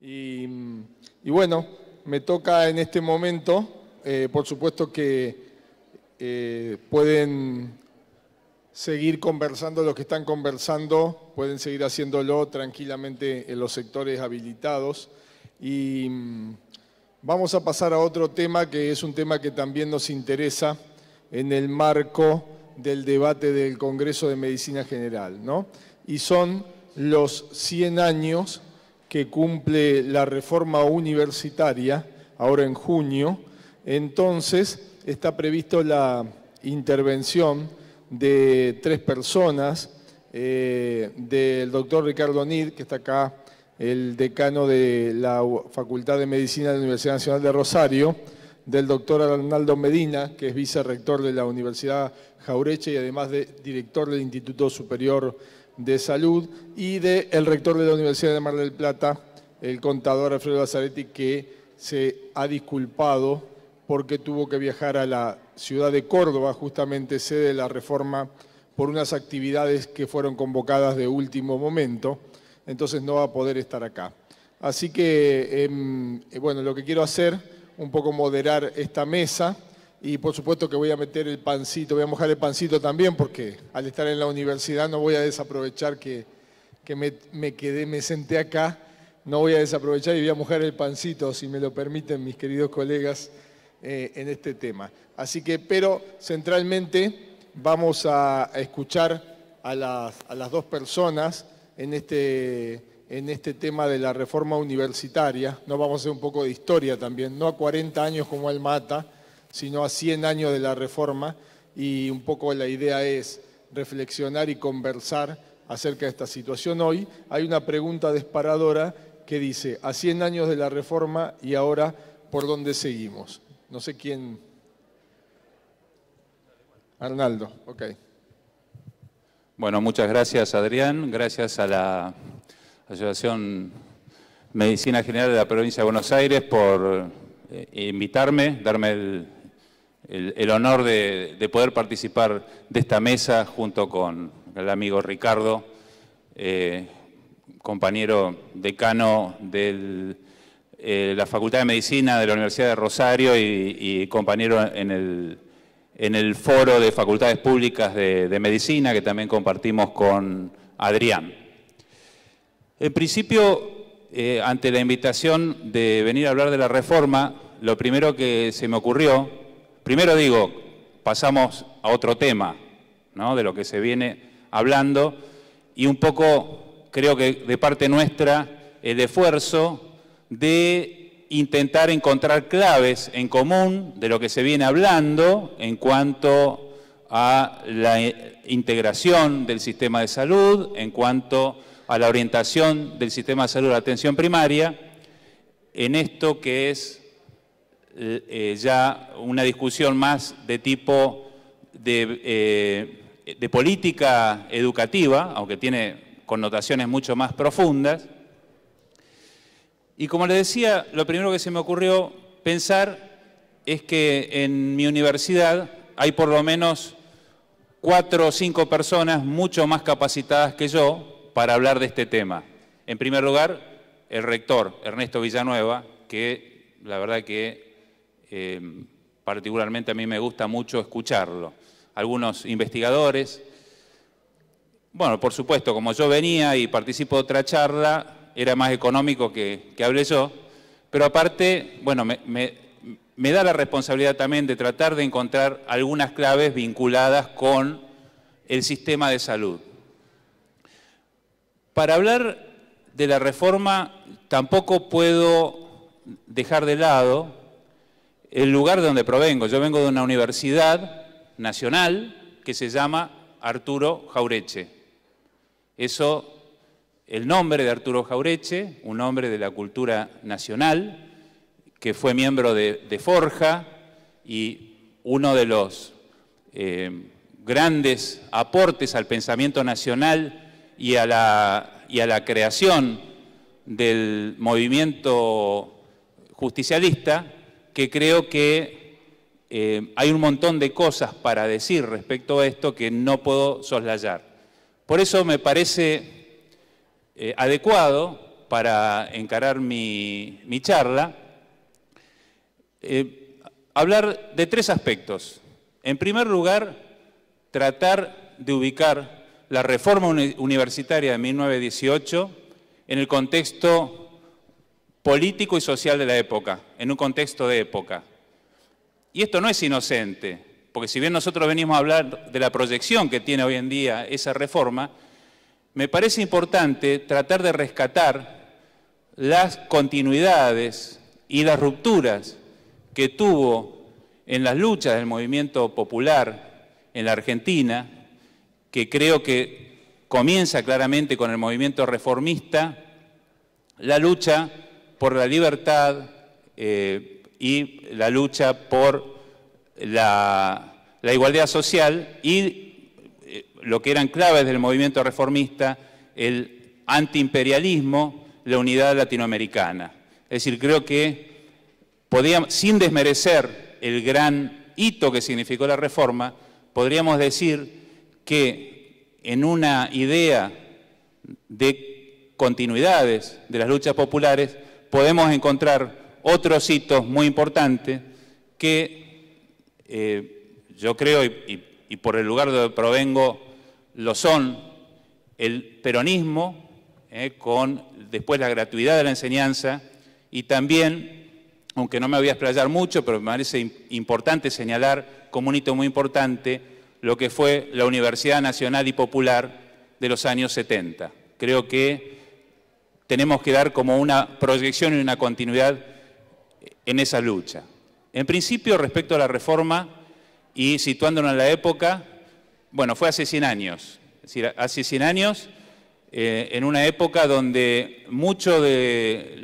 Y, y bueno, me toca en este momento, por supuesto que pueden seguir conversando los que están conversando, pueden seguir haciéndolo tranquilamente en los sectores habilitados. Y vamos a pasar a otro tema que es un tema que también nos interesa en el marco del debate del Congreso de Medicina General, ¿no? Y son los 100 años que cumple la reforma universitaria, ahora en junio. Entonces está previsto la intervención de 3 personas, del doctor Ricardo Nid, que está acá, el decano de la Facultad de Medicina de la Universidad Nacional de Rosario, del doctor Arnaldo Medina, que es vicerrector de la Universidad Jauretche y además director del Instituto Superior de Salud, y del rector de la Universidad de Mar del Plata, el contador Alfredo Lazzaretti, que se ha disculpado porque tuvo que viajar a la ciudad de Córdoba, justamente sede de la reforma, por unas actividades que fueron convocadas de último momento, entonces no va a poder estar acá. Así que, bueno, lo que quiero hacer, un poco moderar esta mesa, y por supuesto que voy a meter el pancito, voy a mojar el pancito también, porque al estar en la universidad no voy a desaprovechar que me senté acá, no voy a desaprovechar y voy a mojar el pancito, si me lo permiten mis queridos colegas, en este tema. Así que, pero centralmente vamos a escuchar a las 2 personas en este tema de la reforma universitaria. Nos vamos a hacer un poco de historia también, no a 40 años como el Mata, sino a 100 años de la reforma, y un poco la idea es reflexionar y conversar acerca de esta situación. Hoy hay una pregunta disparadora que dice, a 100 años de la reforma y ahora, ¿por dónde seguimos? No sé quién. Arnaldo, ok. Bueno, muchas gracias, Adrián. Gracias a la Asociación Medicina General de la Provincia de Buenos Aires por invitarme, darme el honor de poder participar de esta mesa junto con el amigo Ricardo, compañero decano de la Facultad de Medicina de la Universidad de Rosario y compañero en el foro de facultades públicas de medicina que también compartimos con Adrián. En principio, ante la invitación de venir a hablar de la reforma, lo primero que se me ocurrió, primero digo, pasamos a otro tema, ¿no?, de lo que se viene hablando, y un poco creo que de parte nuestra el esfuerzo de intentar encontrar claves en común de lo que se viene hablando en cuanto a la integración del sistema de salud, en cuanto a la orientación del sistema de salud a la atención primaria, en esto que es ya una discusión más de tipo de política educativa, aunque tiene connotaciones mucho más profundas. Y como les decía, lo primero que se me ocurrió pensar es que en mi universidad hay por lo menos 4 o 5 personas mucho más capacitadas que yo para hablar de este tema. En primer lugar, el rector, Ernesto Villanueva, que la verdad que particularmente a mí me gusta mucho escucharlo. Algunos investigadores. Bueno, por supuesto, como yo venía y participo de otra charla, era más económico que hable yo, pero aparte, bueno, me da la responsabilidad también de tratar de encontrar algunas claves vinculadas con el sistema de salud. Para hablar de la reforma, tampoco puedo dejar de lado el lugar de donde provengo. Yo vengo de una universidad nacional que se llama Arturo Jauretche. Eso, el nombre de Arturo Jauretche, un hombre de la cultura nacional, que fue miembro de Forja y uno de los grandes aportes al pensamiento nacional y a la creación del movimiento justicialista, que creo que hay un montón de cosas para decir respecto a esto que no puedo soslayar. Por eso me parece adecuado para encarar mi charla, hablar de tres aspectos. En primer lugar, tratar de ubicar la reforma universitaria de 1918 en el contexto político y social de la época, en un contexto de época. Y esto no es inocente, porque si bien nosotros venimos a hablar de la proyección que tiene hoy en día esa reforma, me parece importante tratar de rescatar las continuidades y las rupturas que tuvo en las luchas del movimiento popular en la Argentina, que creo que comienza claramente con el movimiento reformista, la lucha por la libertad y la lucha por la igualdad social y lo que eran claves del movimiento reformista, el antiimperialismo, la unidad latinoamericana. Es decir, creo que sin desmerecer el gran hito que significó la reforma, podríamos decir que en una idea de continuidades de las luchas populares podemos encontrar otros hitos muy importantes que yo creo, y por el lugar de donde provengo, lo son el peronismo, con después la gratuidad de la enseñanza, y también, aunque no me voy a explayar mucho, pero me parece importante señalar como un hito muy importante lo que fue la Universidad Nacional y Popular de los años 70. Creo que tenemos que dar como una proyección y una continuidad en esa lucha. En principio, respecto a la reforma y situándonos en la época, bueno, fue hace 100 años. Es decir, hace 100 años, en una época donde mucho de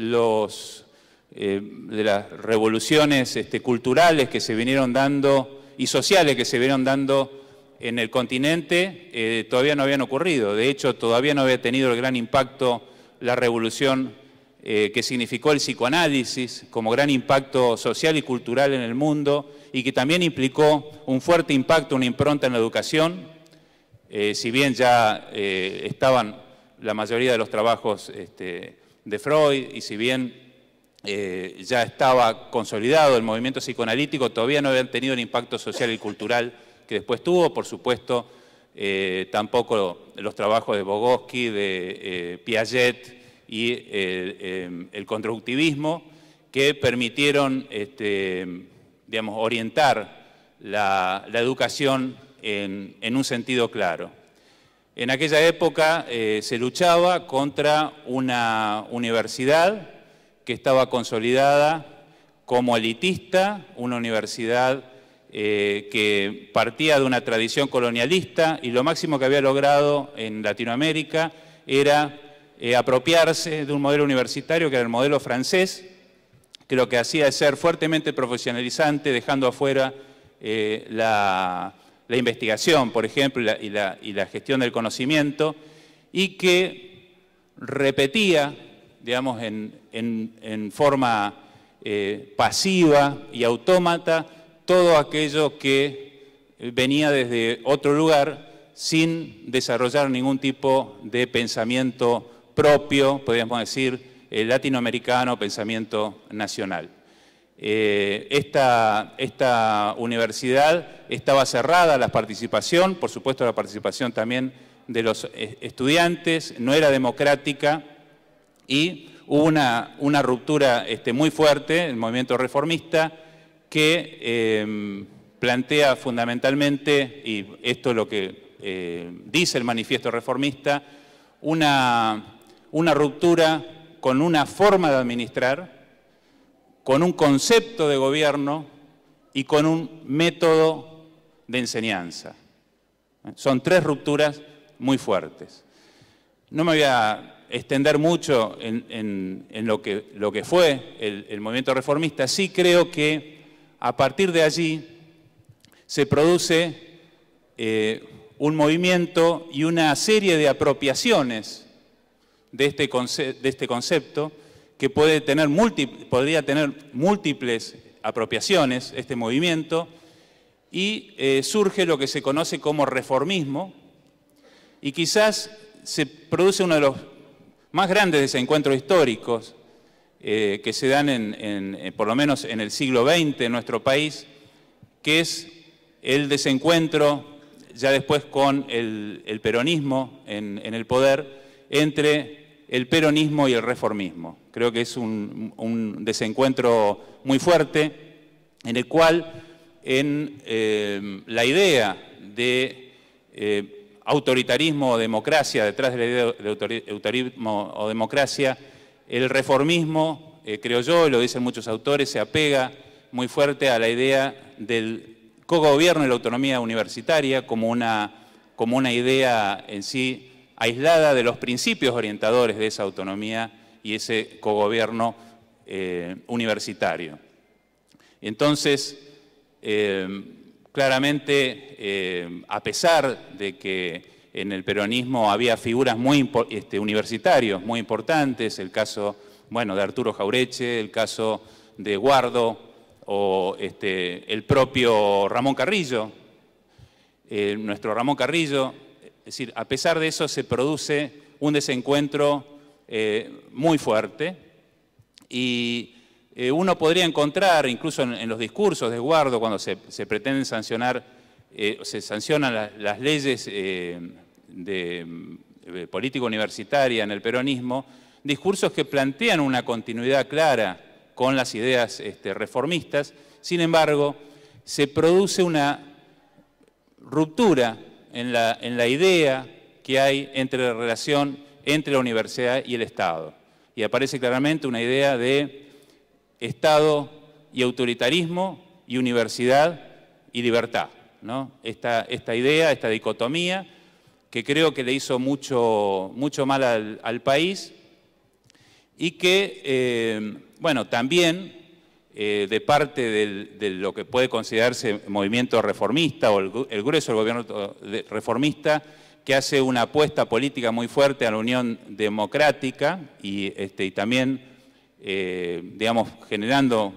las revoluciones culturales que se vinieron dando y sociales que se vinieron dando en el continente todavía no habían ocurrido. De hecho, todavía no había tenido el gran impacto la revolución que significó el psicoanálisis como gran impacto social y cultural en el mundo y que también implicó un fuerte impacto, una impronta en la educación. Si bien ya estaban la mayoría de los trabajos de Freud y si bien ya estaba consolidado el movimiento psicoanalítico, todavía no habían tenido el impacto social y cultural que después tuvo. Por supuesto, tampoco los trabajos de Vygotsky, de Piaget y el constructivismo, que permitieron digamos, orientar la educación en un sentido claro. En aquella época se luchaba contra una universidad que estaba consolidada como elitista, una universidad que partía de una tradición colonialista y lo máximo que había logrado en Latinoamérica era apropiarse de un modelo universitario que era el modelo francés, que lo que hacía es ser fuertemente profesionalizante, dejando afuera la investigación, por ejemplo, y la gestión del conocimiento, y que repetía, digamos, en forma pasiva y autómata todo aquello que venía desde otro lugar sin desarrollar ningún tipo de pensamiento propio, podríamos decir, latinoamericano, pensamiento nacional. Esta universidad estaba cerrada a la participación, por supuesto la participación también de los estudiantes, no era democrática y hubo una ruptura muy fuerte, el movimiento reformista, que plantea fundamentalmente, y esto es lo que dice el manifiesto reformista, una ruptura con una forma de administrar, con un concepto de gobierno y con un método de enseñanza. Son tres rupturas muy fuertes. No me voy a extender mucho en lo que fue el movimiento reformista. Sí creo que a partir de allí se produce un movimiento y una serie de apropiaciones de este concepto que podría tener múltiples apropiaciones, este movimiento, y surge lo que se conoce como reformismo, y quizás se produce uno de los más grandes desencuentros históricos que se dan por lo menos en el siglo XX en nuestro país, que es el desencuentro, ya después con el peronismo en el poder, entre el peronismo y el reformismo. Creo que es un desencuentro muy fuerte, en el cual la idea de autoritarismo o democracia, detrás de la idea de autoritarismo o democracia, el reformismo, creo yo, y lo dicen muchos autores, se apega muy fuerte a la idea del cogobierno y la autonomía universitaria como una idea en sí aislada de los principios orientadores de esa autonomía y ese cogobierno universitario. Entonces, claramente, a pesar de que en el peronismo había figuras universitarios muy importantes, el caso, bueno, de Arturo Jauretche, el caso de Guardo o el propio Ramón Carrillo, nuestro Ramón Carrillo, es decir, a pesar de eso se produce un desencuentro muy fuerte y uno podría encontrar, incluso en los discursos de Guardo, cuando se pretenden sancionar, se sancionan las leyes de política universitaria en el peronismo, discursos que plantean una continuidad clara con las ideas reformistas. Sin embargo, se produce una ruptura en la idea que hay entre la relación entre la universidad y el Estado. Y aparece claramente una idea de Estado y autoritarismo y universidad y libertad, ¿no? Esta idea, esta dicotomía, que creo que le hizo mucho mal al país y que, bueno, también de parte de lo que puede considerarse movimiento reformista o el grueso del gobierno reformista, que hace una apuesta política muy fuerte a la Unión Democrática y también, digamos, generando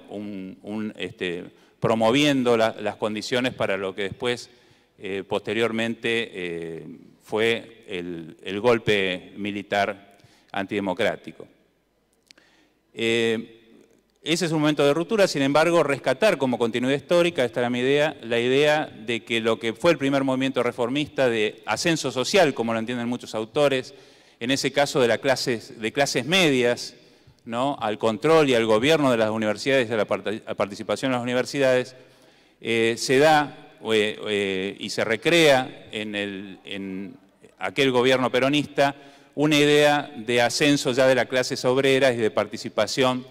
promoviendo las condiciones para lo que después, posteriormente, fue el golpe militar antidemocrático. Ese es un momento de ruptura, sin embargo, rescatar como continuidad histórica, esta era mi idea, la idea de que lo que fue el primer movimiento reformista de ascenso social, como lo entienden muchos autores, en ese caso de clases medias, ¿no?, al control y al gobierno de las universidades, a la participación en las universidades, se da y se recrea en aquel gobierno peronista una idea de ascenso ya de las clases obreras y de participación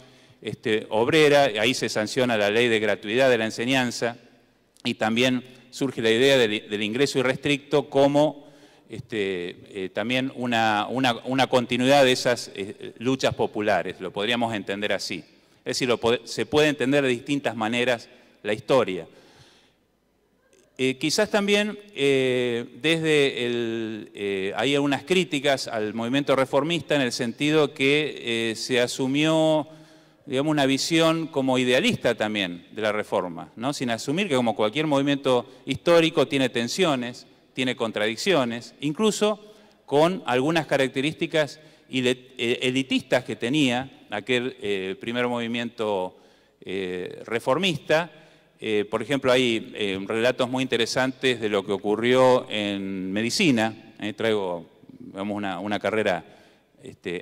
obrera. Ahí se sanciona la ley de gratuidad de la enseñanza y también surge la idea del ingreso irrestricto como también una continuidad de esas luchas populares, lo podríamos entender así. Es decir, se puede entender de distintas maneras la historia. Quizás también hay algunas críticas al movimiento reformista en el sentido que se asumió, digamos, una visión como idealista también de la reforma, ¿no?, sin asumir que como cualquier movimiento histórico tiene tensiones, tiene contradicciones, incluso con algunas características elitistas que tenía aquel primer movimiento reformista. Por ejemplo, hay relatos muy interesantes de lo que ocurrió en medicina. Traigo, digamos, una carrera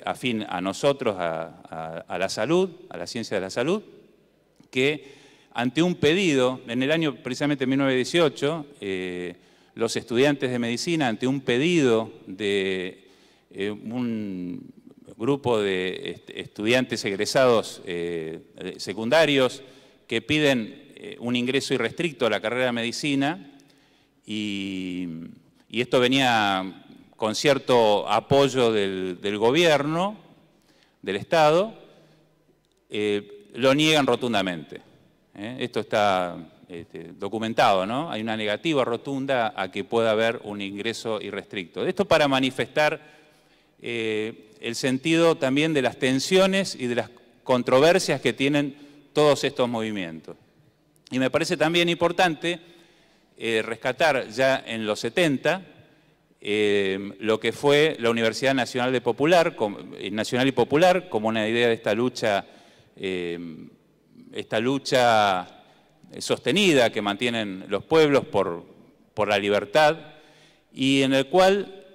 afín a nosotros, a la salud, a la ciencia de la salud, que ante un pedido, en el año precisamente 1918, los estudiantes de medicina, ante un pedido de un grupo de estudiantes egresados secundarios que piden un ingreso irrestricto a la carrera de medicina, y esto venía con cierto apoyo del gobierno, del Estado, lo niegan rotundamente. Esto está documentado, ¿no? Hay una negativa rotunda a que pueda haber un ingreso irrestricto. Esto para manifestar el sentido también de las tensiones y de las controversias que tienen todos estos movimientos. Y me parece también importante rescatar ya en los 70 lo que fue la Universidad Nacional y Popular como una idea de esta lucha sostenida que mantienen los pueblos por la libertad, y en el cual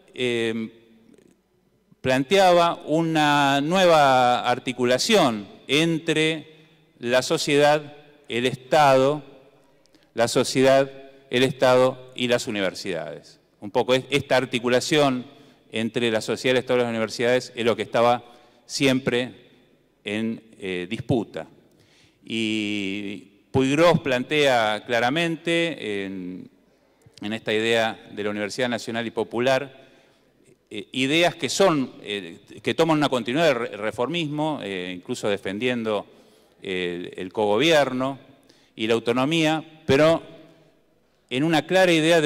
planteaba una nueva articulación entre la sociedad, el Estado y las universidades. Un poco esta articulación entre la sociedad, el Estado y las universidades es lo que estaba siempre en disputa. Y Puiggrós plantea claramente en esta idea de la Universidad Nacional y Popular ideas que toman una continuidad del reformismo, incluso defendiendo el cogobierno y la autonomía, pero en una clara idea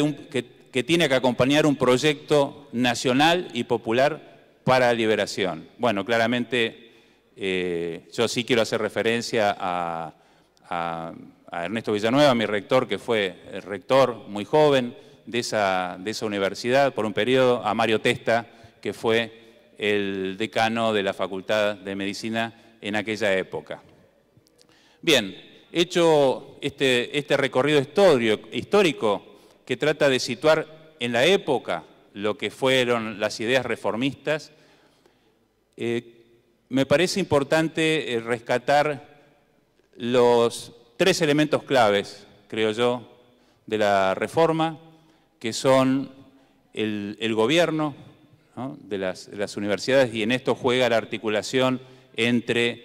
que tiene que acompañar un proyecto nacional y popular para la liberación. Bueno, claramente yo sí quiero hacer referencia a Ernesto Villanueva, mi rector, que fue el rector muy joven de esa universidad por un periodo, a Mario Testa, que fue el decano de la Facultad de Medicina en aquella época. Bien, hecho este recorrido histórico que trata de situar en la época lo que fueron las ideas reformistas, me parece importante rescatar los 3 elementos claves, creo yo, de la reforma, que son el gobierno, ¿no?, de las universidades, y en esto juega la articulación entre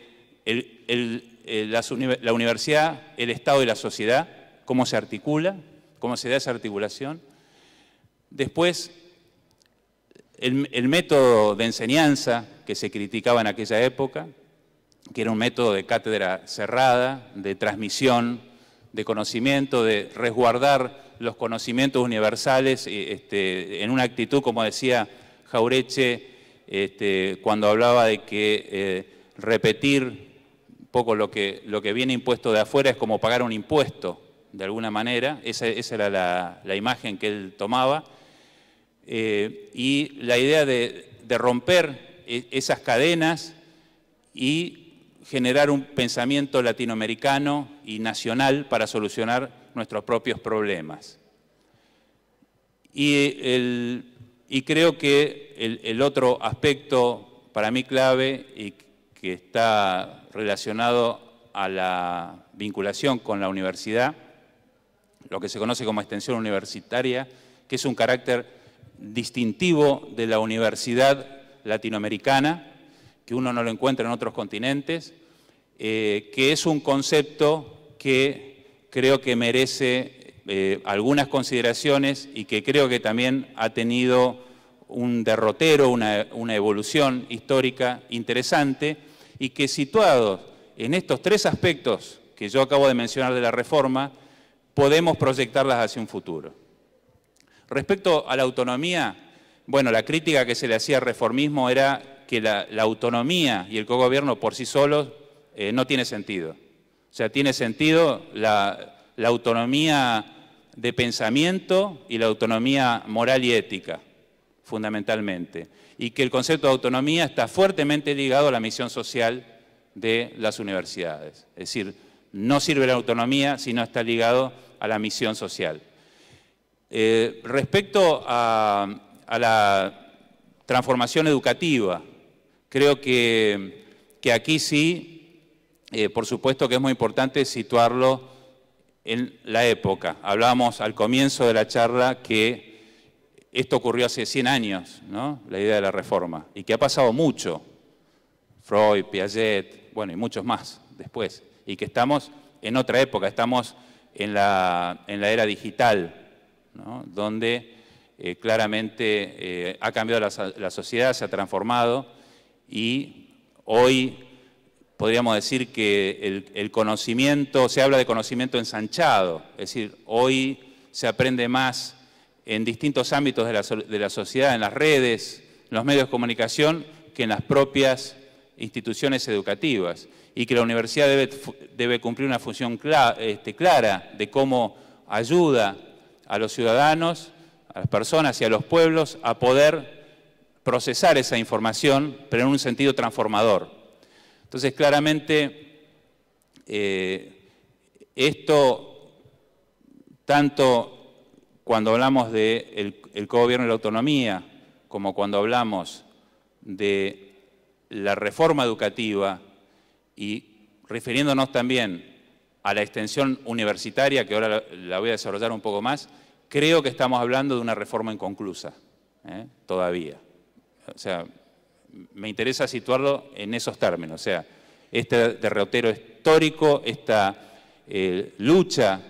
la universidad, el Estado y la sociedad, cómo se articula, cómo se da esa articulación. Después, el método de enseñanza que se criticaba en aquella época, que era un método de cátedra cerrada, de transmisión de conocimiento, de resguardar los conocimientos universales en una actitud, como decía Jauretche, cuando hablaba de que repetir un poco lo que viene impuesto de afuera es como pagar un impuesto, de alguna manera. Esa era la imagen que él tomaba. Y la idea de romper esas cadenas y generar un pensamiento latinoamericano y nacional para solucionar nuestros propios problemas. Y creo que el otro aspecto para mí clave y que está relacionado a la vinculación con la universidad, lo que se conoce como extensión universitaria, que es un carácter distintivo de la universidad latinoamericana, que uno no lo encuentra en otros continentes, que es un concepto que creo que merece algunas consideraciones y que creo que también ha tenido un derrotero, una evolución histórica interesante, y que situados en estos 3 aspectos que yo acabo de mencionar de la reforma, podemos proyectarlas hacia un futuro. Respecto a la autonomía, bueno, la crítica que se le hacía al reformismo era que la autonomía y el cogobierno por sí solos no tiene sentido. O sea, tiene sentido la autonomía de pensamiento y la autonomía moral y ética, fundamentalmente. Y que el concepto de autonomía está fuertemente ligado a la misión social de las universidades. Es decir, no sirve la autonomía si no está ligado a la misión social. Respecto a la transformación educativa, creo que aquí sí, por supuesto que es muy importante situarlo en la época. Hablábamos al comienzo de la charla que esto ocurrió hace 100 años, ¿no?, la idea de la reforma, y que ha pasado mucho, Freud, Piaget, bueno, y muchos más después, y que estamos en otra época, estamos en la era digital, ¿no?, donde claramente ha cambiado la sociedad, se ha transformado, y hoy podríamos decir que el conocimiento, se habla de conocimiento ensanchado, es decir, hoy se aprende más en distintos ámbitos de la sociedad, en las redes, en los medios de comunicación, que en las propias instituciones educativas, y que la universidad debe cumplir una función clara de cómo ayuda a los ciudadanos a las personas y a los pueblos a poder procesar esa información, pero en un sentido transformador. Entonces, claramente, esto, tanto cuando hablamos del cogobierno y la autonomía, como cuando hablamos de la reforma educativa y refiriéndonos también a la extensión universitaria, que ahora la voy a desarrollar un poco más, creo que estamos hablando de una reforma inconclusa, todavía. O sea, me interesa situarlo en esos términos. O sea, este derrotero histórico, esta lucha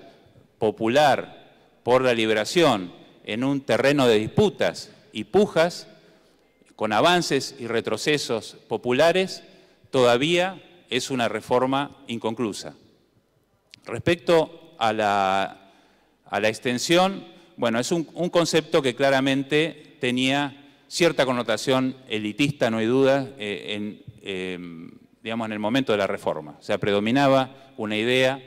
popular por la liberación en un terreno de disputas y pujas, con avances y retrocesos populares, todavía es una reforma inconclusa. Respecto a la extensión, bueno, es un concepto que claramente tenía cierta connotación elitista, no hay duda, digamos, en el momento de la reforma. O sea, predominaba una idea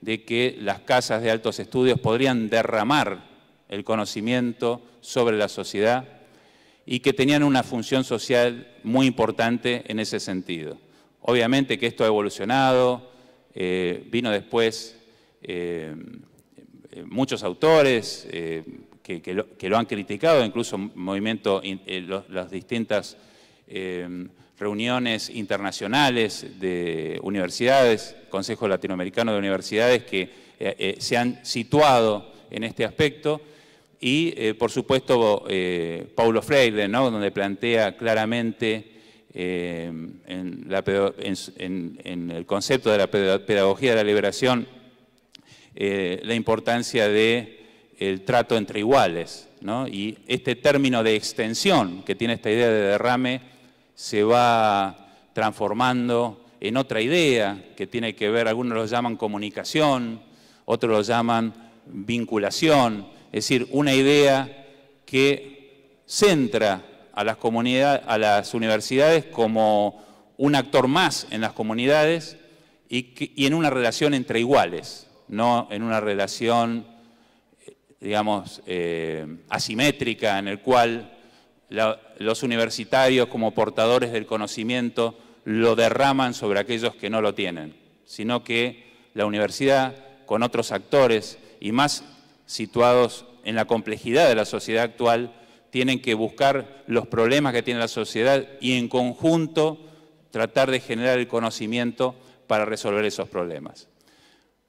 de que las casas de altos estudios podrían derramar el conocimiento sobre la sociedad y que tenían una función social muy importante en ese sentido. Obviamente que esto ha evolucionado, vino después muchos autores que lo han criticado, incluso las distintas reuniones internacionales de universidades, Consejo Latinoamericano de Universidades, que se han situado en este aspecto, y por supuesto Paulo Freire, ¿no?, donde plantea claramente en el concepto de la pedagogía de la liberación la importancia del trato entre iguales, ¿no? Y este término de extensión que tiene esta idea de derrame se va transformando en otra idea que tiene que ver, algunos lo llaman comunicación, otros lo llaman vinculación, es decir, una idea que centra a las comunidades, a las universidades como un actor más en las comunidades y en una relación entre iguales, no en una relación, digamos, asimétrica, en el cual los universitarios como portadores del conocimiento lo derraman sobre aquellos que no lo tienen, sino que la universidad, con otros actores y más situados en la complejidad de la sociedad actual, tienen que buscar los problemas que tiene la sociedad y en conjunto tratar de generar el conocimiento para resolver esos problemas.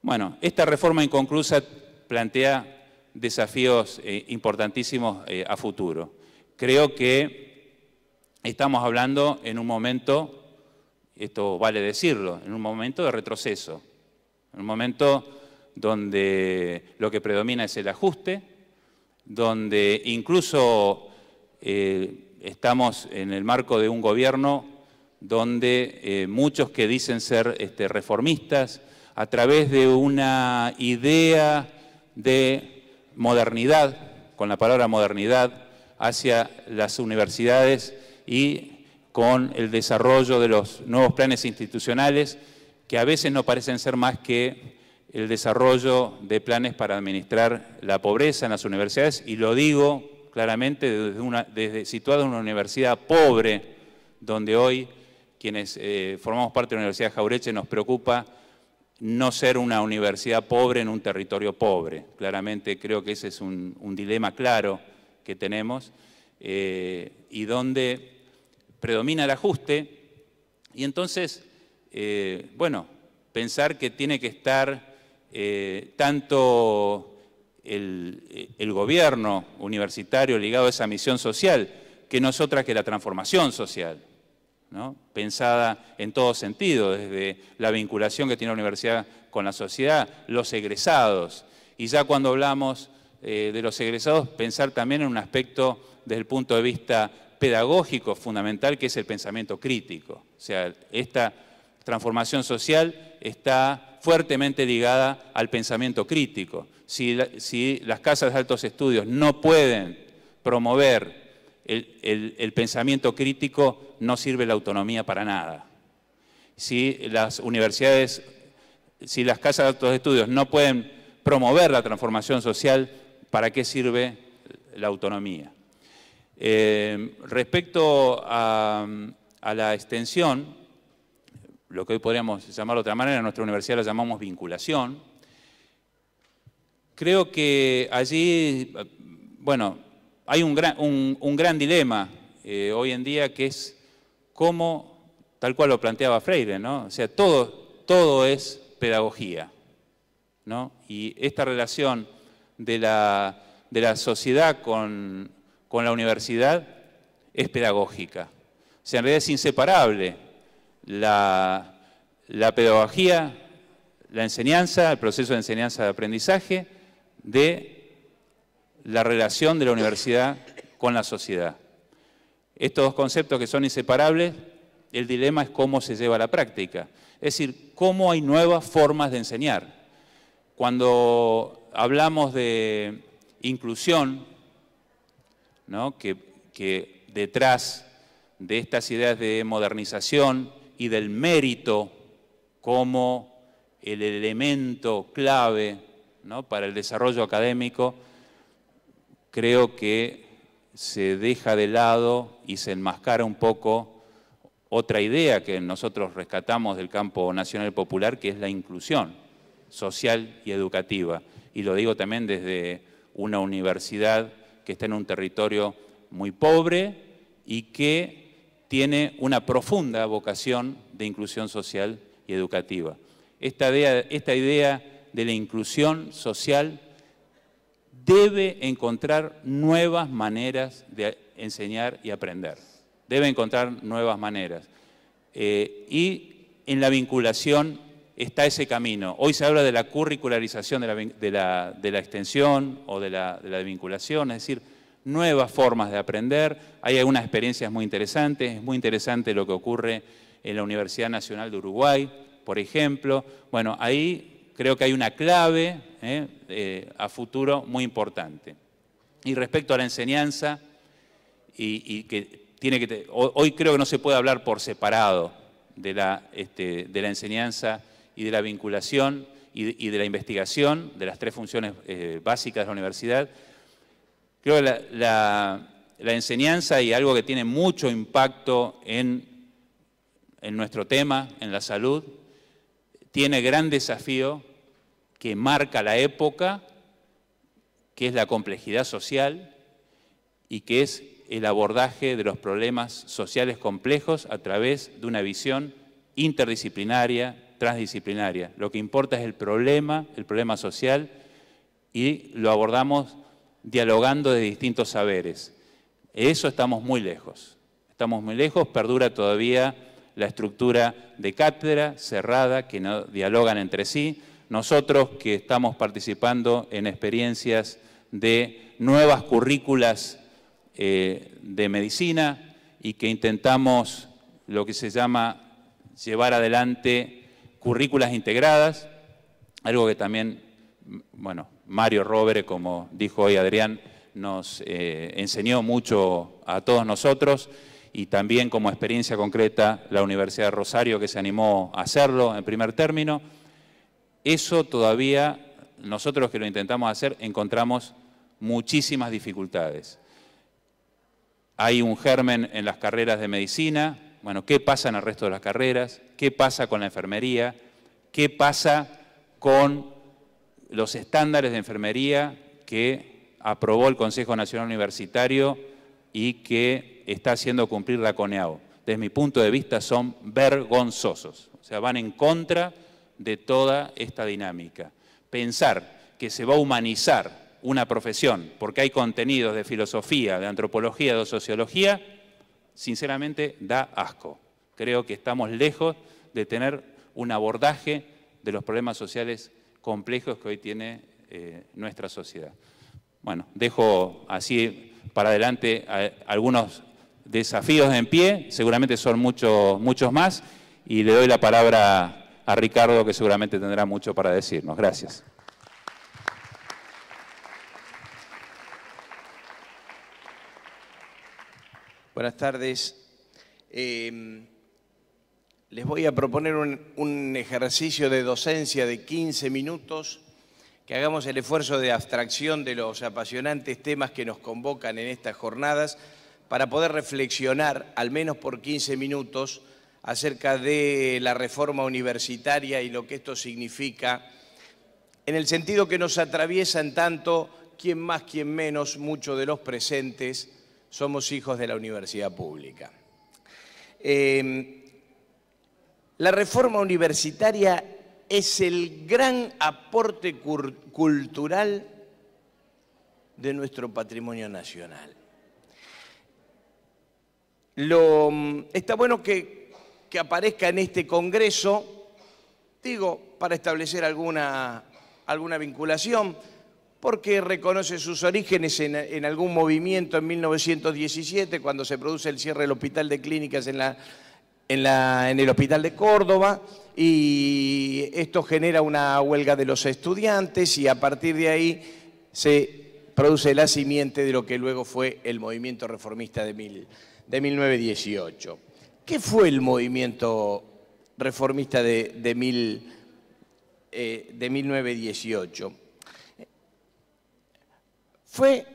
Bueno, esta reforma inconclusa plantea desafíos importantísimos a futuro. Creo que estamos hablando en un momento, esto vale decirlo, en un momento de retroceso, en un momento donde lo que predomina es el ajuste, donde incluso estamos en el marco de un gobierno donde muchos que dicen ser reformistas, a través de una idea de modernidad, con la palabra modernidad, hacia las universidades y con el desarrollo de los nuevos planes institucionales, que a veces no parecen ser más que el desarrollo de planes para administrar la pobreza en las universidades, y lo digo claramente situado en una universidad pobre, donde hoy quienes formamos parte de la Universidad de Jauretche nos preocupa no ser una universidad pobre en un territorio pobre. Claramente creo que ese es un dilema claro que tenemos, y donde predomina el ajuste, y entonces, bueno, pensar que tiene que estar tanto el gobierno universitario ligado a esa misión social, que no es otra que la transformación social, ¿no?, pensada en todo sentido, desde la vinculación que tiene la universidad con la sociedad, los egresados, y ya cuando hablamos de los egresados, pensar también en un aspecto desde el punto de vista pedagógico fundamental, que es el pensamiento crítico. O sea, esta transformación social está fuertemente ligada al pensamiento crítico. Si las casas de altos estudios no pueden promover el pensamiento crítico, no sirve la autonomía para nada. Si las universidades, si las casas de altos estudios no pueden promover la transformación social, ¿para qué sirve la autonomía. Respecto a la extensión, lo que hoy podríamos llamar de otra manera, en nuestra universidad lo llamamos vinculación. Creo que allí, bueno, hay un gran dilema hoy en día, que es cómo, tal cual lo planteaba Freire, ¿no? O sea, todo es pedagogía, ¿no? Y esta relación de la sociedad con la universidad es pedagógica. O sea, en realidad es inseparable la pedagogía, la enseñanza, el proceso de enseñanza de aprendizaje, de la relación de la universidad con la sociedad. Estos dos conceptos que son inseparables, el dilema es cómo se lleva a la práctica. Es decir, cómo hay nuevas formas de enseñar. Cuando hablamos de inclusión, ¿no? que detrás de estas ideas de modernización y del mérito como el elemento clave, ¿no? para el desarrollo académico, creo que se deja de lado y se enmascara un poco otra idea que nosotros rescatamos del campo nacional y popular, que es la inclusión social y educativa. Y lo digo también desde una universidad que está en un territorio muy pobre y que tiene una profunda vocación de inclusión social y educativa. Esta idea de la inclusión social debe encontrar nuevas maneras de enseñar y aprender. Debe encontrar nuevas maneras. Y en la vinculación está ese camino. Hoy se habla de la curricularización de la extensión o de la vinculación, es decir, nuevas formas de aprender. Hay algunas experiencias muy interesantes. Es muy interesante lo que ocurre en la Universidad Nacional de Uruguay, por ejemplo. Bueno, ahí creo que hay una clave a futuro muy importante. Y respecto a la enseñanza, y que hoy creo que no se puede hablar por separado de la enseñanza y de la vinculación y de la investigación, de las tres funciones básicas de la universidad. Creo que la enseñanza, y algo que tiene mucho impacto en nuestro tema, en la salud, tiene gran desafío que marca la época, que es la complejidad social y que es el abordaje de los problemas sociales complejos a través de una visión interdisciplinaria, transdisciplinaria. Lo que importa es el problema social, y lo abordamos dialogando de distintos saberes. Eso estamos muy lejos. Estamos muy lejos, perdura todavía la estructura de cátedra cerrada, que no dialogan entre sí. Nosotros que estamos participando en experiencias de nuevas currículas de medicina y que intentamos lo que se llama llevar adelante currículas integradas, algo que también, bueno, Mario Rovere, como dijo hoy Adrián, nos enseñó mucho a todos nosotros, y también como experiencia concreta la Universidad de Rosario, que se animó a hacerlo en primer término. Eso todavía, nosotros que lo intentamos hacer, encontramos muchísimas dificultades. Hay un germen en las carreras de medicina. Bueno, ¿qué pasa en el resto de las carreras? ¿Qué pasa con la enfermería? ¿Qué pasa con los estándares de enfermería que aprobó el Consejo Nacional Universitario y que está haciendo cumplir la CONEAU? Desde mi punto de vista son vergonzosos. O sea, van en contra de toda esta dinámica. Pensar que se va a humanizar una profesión porque hay contenidos de filosofía, de antropología, de sociología, sinceramente da asco. Creo que estamos lejos de tener un abordaje de los problemas sociales complejos que hoy tiene nuestra sociedad. Bueno, dejo así para adelante algunos desafíos en pie, seguramente son muchos más, y le doy la palabra a Ricardo, que seguramente tendrá mucho para decirnos. Gracias. Buenas tardes. Les voy a proponer un ejercicio de docencia de 15 minutos que hagamos el esfuerzo de abstracción de los apasionantes temas que nos convocan en estas jornadas para poder reflexionar, al menos por 15 minutos, acerca de la reforma universitaria y lo que esto significa, en el sentido que nos atraviesan tanto, quien más, quien menos, muchos de los presentes somos hijos de la universidad pública. La reforma universitaria es el gran aporte cultural de nuestro patrimonio nacional. Está bueno que aparezca en este Congreso, digo, para establecer alguna vinculación, porque reconoce sus orígenes en algún movimiento en 1917, cuando se produce el cierre del Hospital de Clínicas en el Hospital de Córdoba, y esto genera una huelga de los estudiantes, y a partir de ahí se produce la simiente de lo que luego fue el movimiento reformista de 1918. ¿Qué fue el movimiento reformista de 1918? Fue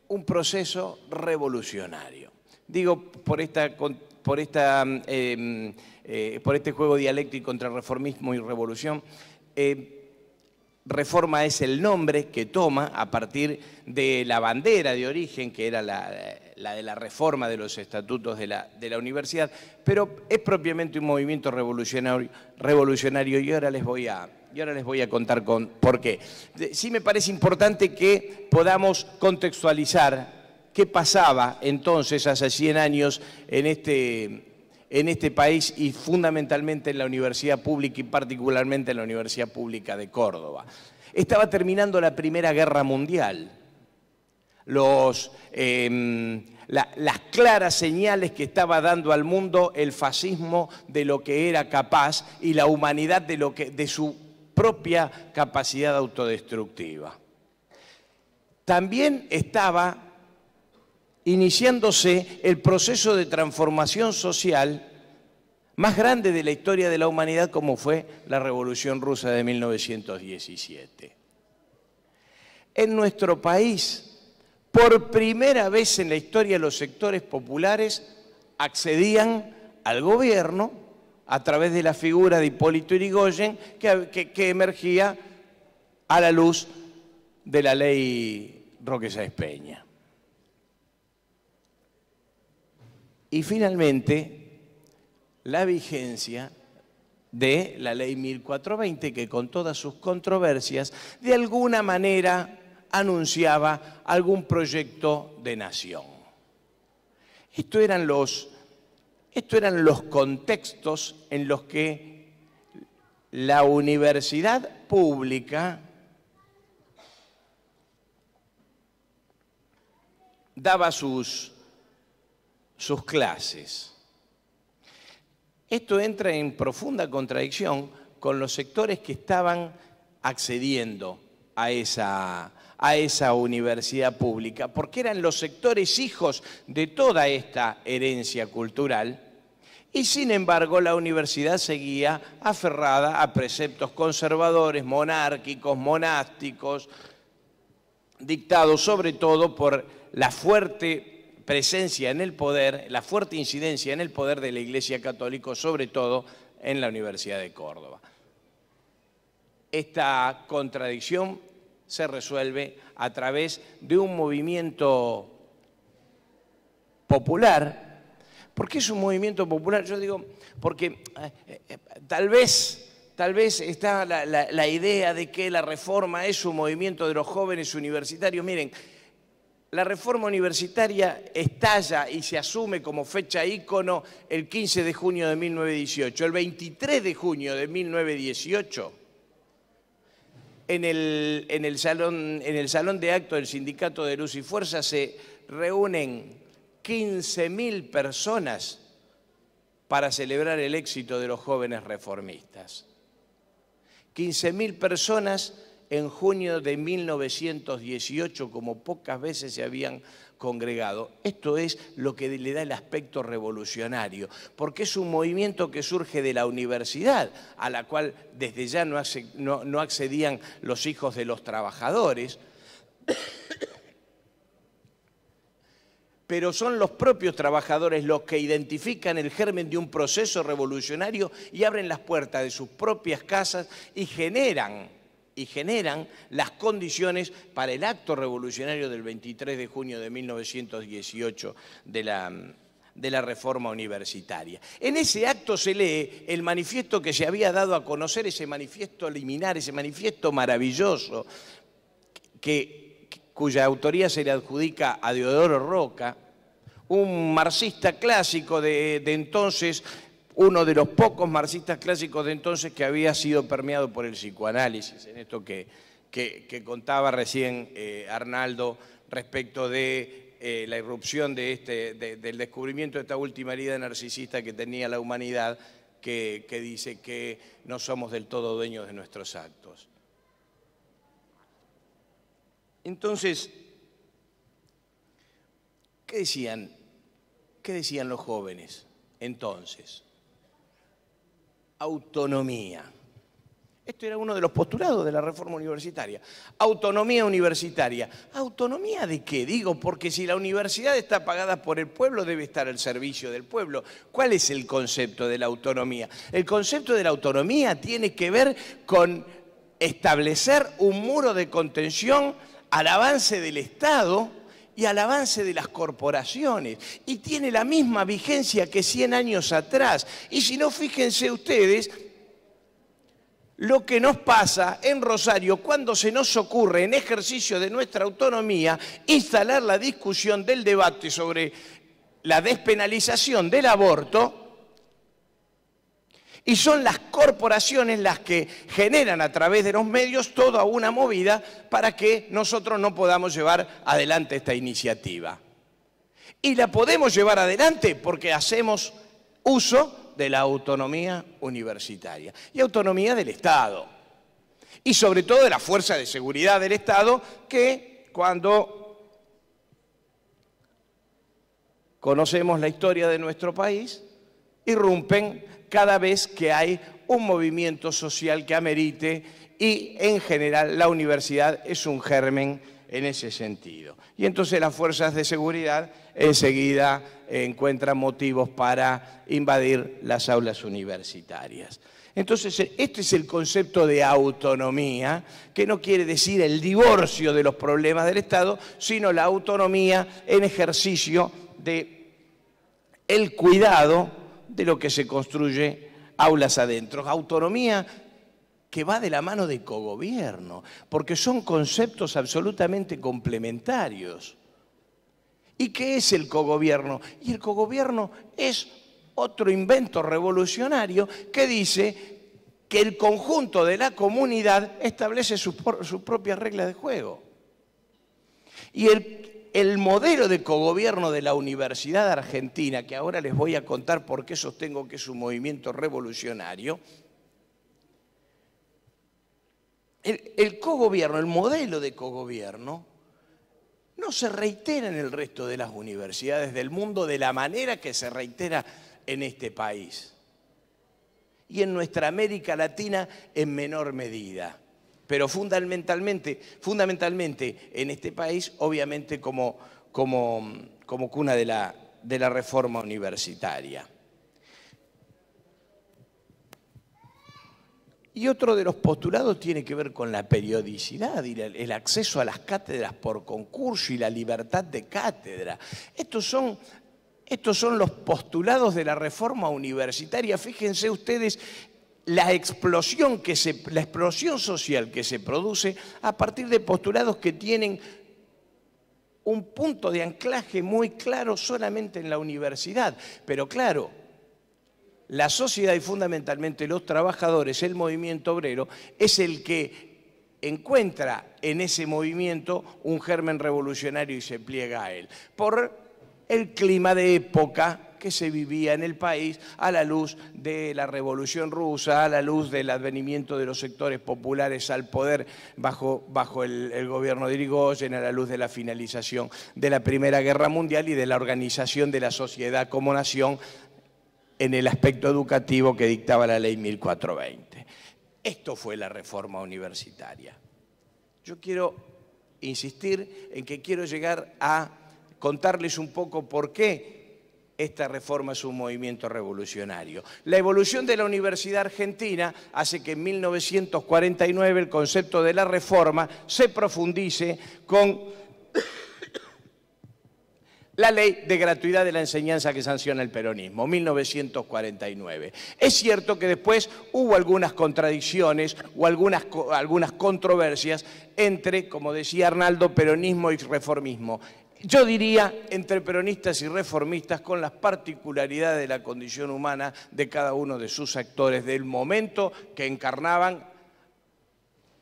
un proceso revolucionario. Digo, por este juego dialéctico entre reformismo y revolución. Reforma es el nombre que toma a partir de la bandera de origen, que era la de la reforma de los estatutos de la universidad, pero es propiamente un movimiento revolucionario y ahora les voy a contar por qué. Sí me parece importante que podamos contextualizar qué pasaba entonces hace 100 años en este país y fundamentalmente en la universidad pública y particularmente en la Universidad Pública de Córdoba. Estaba terminando la Primera Guerra Mundial. Las claras señales que estaba dando al mundo el fascismo de lo que era capaz y la humanidad de su propia capacidad autodestructiva. También estaba iniciándose el proceso de transformación social más grande de la historia de la humanidad, como fue la Revolución Rusa de 1917. En nuestro país, por primera vez en la historia, los sectores populares accedían al gobierno a través de la figura de Hipólito Yrigoyen, que emergía a la luz de la ley Roque Sáenz Peña. Y finalmente, la vigencia de la ley 1420, que con todas sus controversias, de alguna manera anunciaba algún proyecto de nación. Estos eran los contextos en los que la universidad pública daba sus clases. Esto entra en profunda contradicción con los sectores que estaban accediendo a esa universidad pública, porque eran los sectores hijos de toda esta herencia cultural, y sin embargo la universidad seguía aferrada a preceptos conservadores, monárquicos, monásticos, dictados sobre todo por la fuerte presencia en el poder, la fuerte incidencia en el poder de la Iglesia Católica, sobre todo en la Universidad de Córdoba. Esta contradicción se resuelve a través de un movimiento popular. ¿Por qué es un movimiento popular? Yo digo, porque tal vez está la idea de que la reforma es un movimiento de los jóvenes universitarios. Miren, la reforma universitaria estalla y se asume como fecha ícono el 15 de junio de 1918. El 23 de junio de 1918, en el salón de actos del Sindicato de Luz y Fuerza se reúnen 15.000 personas para celebrar el éxito de los jóvenes reformistas. 15.000 personas en junio de 1918, como pocas veces se habían congregado. Esto es lo que le da el aspecto revolucionario, porque es un movimiento que surge de la universidad, a la cual desde ya no accedían los hijos de los trabajadores, pero son los propios trabajadores los que identifican el germen de un proceso revolucionario y abren las puertas de sus propias casas y generan las condiciones para el acto revolucionario del 23 de junio de 1918 de la reforma universitaria. En ese acto se lee el manifiesto que se había dado a conocer, ese manifiesto liminar, ese manifiesto maravilloso, cuya autoría se le adjudica a Deodoro Roca, un marxista clásico de entonces, uno de los pocos marxistas clásicos de entonces que había sido permeado por el psicoanálisis, en esto que contaba recién Arnaldo respecto de la irrupción del descubrimiento de esta última herida narcisista que tenía la humanidad, que dice que no somos del todo dueños de nuestros actos. Entonces, ¿qué decían los jóvenes entonces? Autonomía. Esto era uno de los postulados de la reforma universitaria. Autonomía universitaria. ¿Autonomía de qué? Digo, porque si la universidad está pagada por el pueblo, debe estar al servicio del pueblo. ¿Cuál es el concepto de la autonomía? El concepto de la autonomía tiene que ver con establecer un muro de contención al avance del Estado y al avance de las corporaciones. Y tiene la misma vigencia que 100 años atrás. Y si no, fíjense ustedes lo que nos pasa en Rosario cuando se nos ocurre, en ejercicio de nuestra autonomía, instalar la discusión del debate sobre la despenalización del aborto. Y son las corporaciones las que generan a través de los medios toda una movida para que nosotros no podamos llevar adelante esta iniciativa. Y la podemos llevar adelante porque hacemos uso de la autonomía universitaria y autonomía del Estado. Y sobre todo de la fuerza de seguridad del Estado que cuando conocemos la historia de nuestro país irrumpen cada vez que hay un movimiento social que amerite y en general la universidad es un germen en ese sentido. Y entonces las fuerzas de seguridad enseguida encuentran motivos para invadir las aulas universitarias. Entonces este es el concepto de autonomía, que no quiere decir el divorcio de los problemas del Estado, sino la autonomía en ejercicio de el cuidado de lo que se construye aulas adentro. Autonomía que va de la mano de cogobierno, porque son conceptos absolutamente complementarios. ¿Y qué es el cogobierno? Y el cogobierno es otro invento revolucionario que dice que el conjunto de la comunidad establece sus propias reglas de juego. Y el modelo de cogobierno de la Universidad Argentina, que ahora les voy a contar por qué sostengo que es un movimiento revolucionario, el cogobierno, el modelo de cogobierno, no se reitera en el resto de las universidades del mundo de la manera que se reitera en este país. Y en nuestra América Latina en menor medida. Pero fundamentalmente en este país, obviamente como cuna de la reforma universitaria. Y otro de los postulados tiene que ver con la periodicidad y el acceso a las cátedras por concurso y la libertad de cátedra. Estos son los postulados de la reforma universitaria. Fíjense ustedes la explosión social que se produce a partir de postulados que tienen un punto de anclaje muy claro solamente en la universidad. Pero claro, la sociedad y fundamentalmente los trabajadores, el movimiento obrero, es el que encuentra en ese movimiento un germen revolucionario y se pliega a él. Por el clima de época que se vivía en el país a la luz de la Revolución Rusa, a la luz del advenimiento de los sectores populares al poder bajo el gobierno de Irigoyen, a la luz de la finalización de la Primera Guerra Mundial y de la organización de la sociedad como nación en el aspecto educativo que dictaba la Ley 1420. Esto fue la reforma universitaria. Yo quiero insistir en que quiero llegar a contarles un poco por qué esta reforma es un movimiento revolucionario. La evolución de la Universidad Argentina hace que en 1949 el concepto de la reforma se profundice con la Ley de Gratuidad de la Enseñanza que sanciona el peronismo, 1949. Es cierto que después hubo algunas contradicciones o algunas controversias entre, como decía Arnaldo, peronismo y reformismo. Yo diría entre peronistas y reformistas con las particularidades de la condición humana de cada uno de sus actores del momento que encarnaban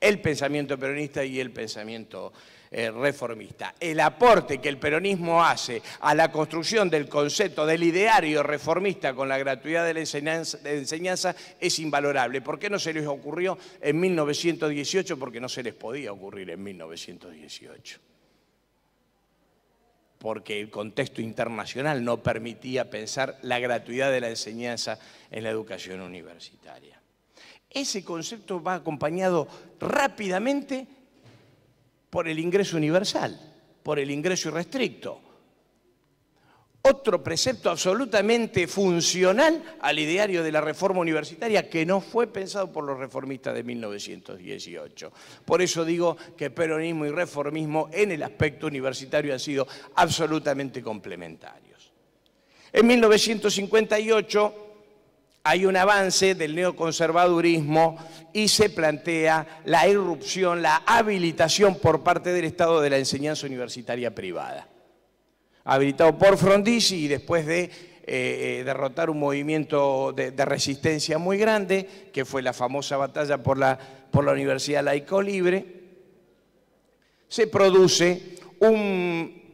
el pensamiento peronista y el pensamiento reformista. El aporte que el peronismo hace a la construcción del concepto del ideario reformista con la gratuidad de la enseñanza es invalorable. ¿Por qué no se les ocurrió en 1918? Porque no se les podía ocurrir en 1918. Porque el contexto internacional no permitía pensar la gratuidad de la enseñanza en la educación universitaria. Ese concepto va acompañado rápidamente por el ingreso universal, por el ingreso irrestricto. Otro precepto absolutamente funcional al ideario de la reforma universitaria que no fue pensado por los reformistas de 1918. Por eso digo que peronismo y reformismo en el aspecto universitario han sido absolutamente complementarios. En 1958 hay un avance del neoconservadurismo y se plantea la irrupción, la habilitación por parte del Estado de la enseñanza universitaria privada. Habilitado por Frondizi y después de derrotar un movimiento de resistencia muy grande, que fue la famosa batalla por la Universidad Laico Libre, se produce un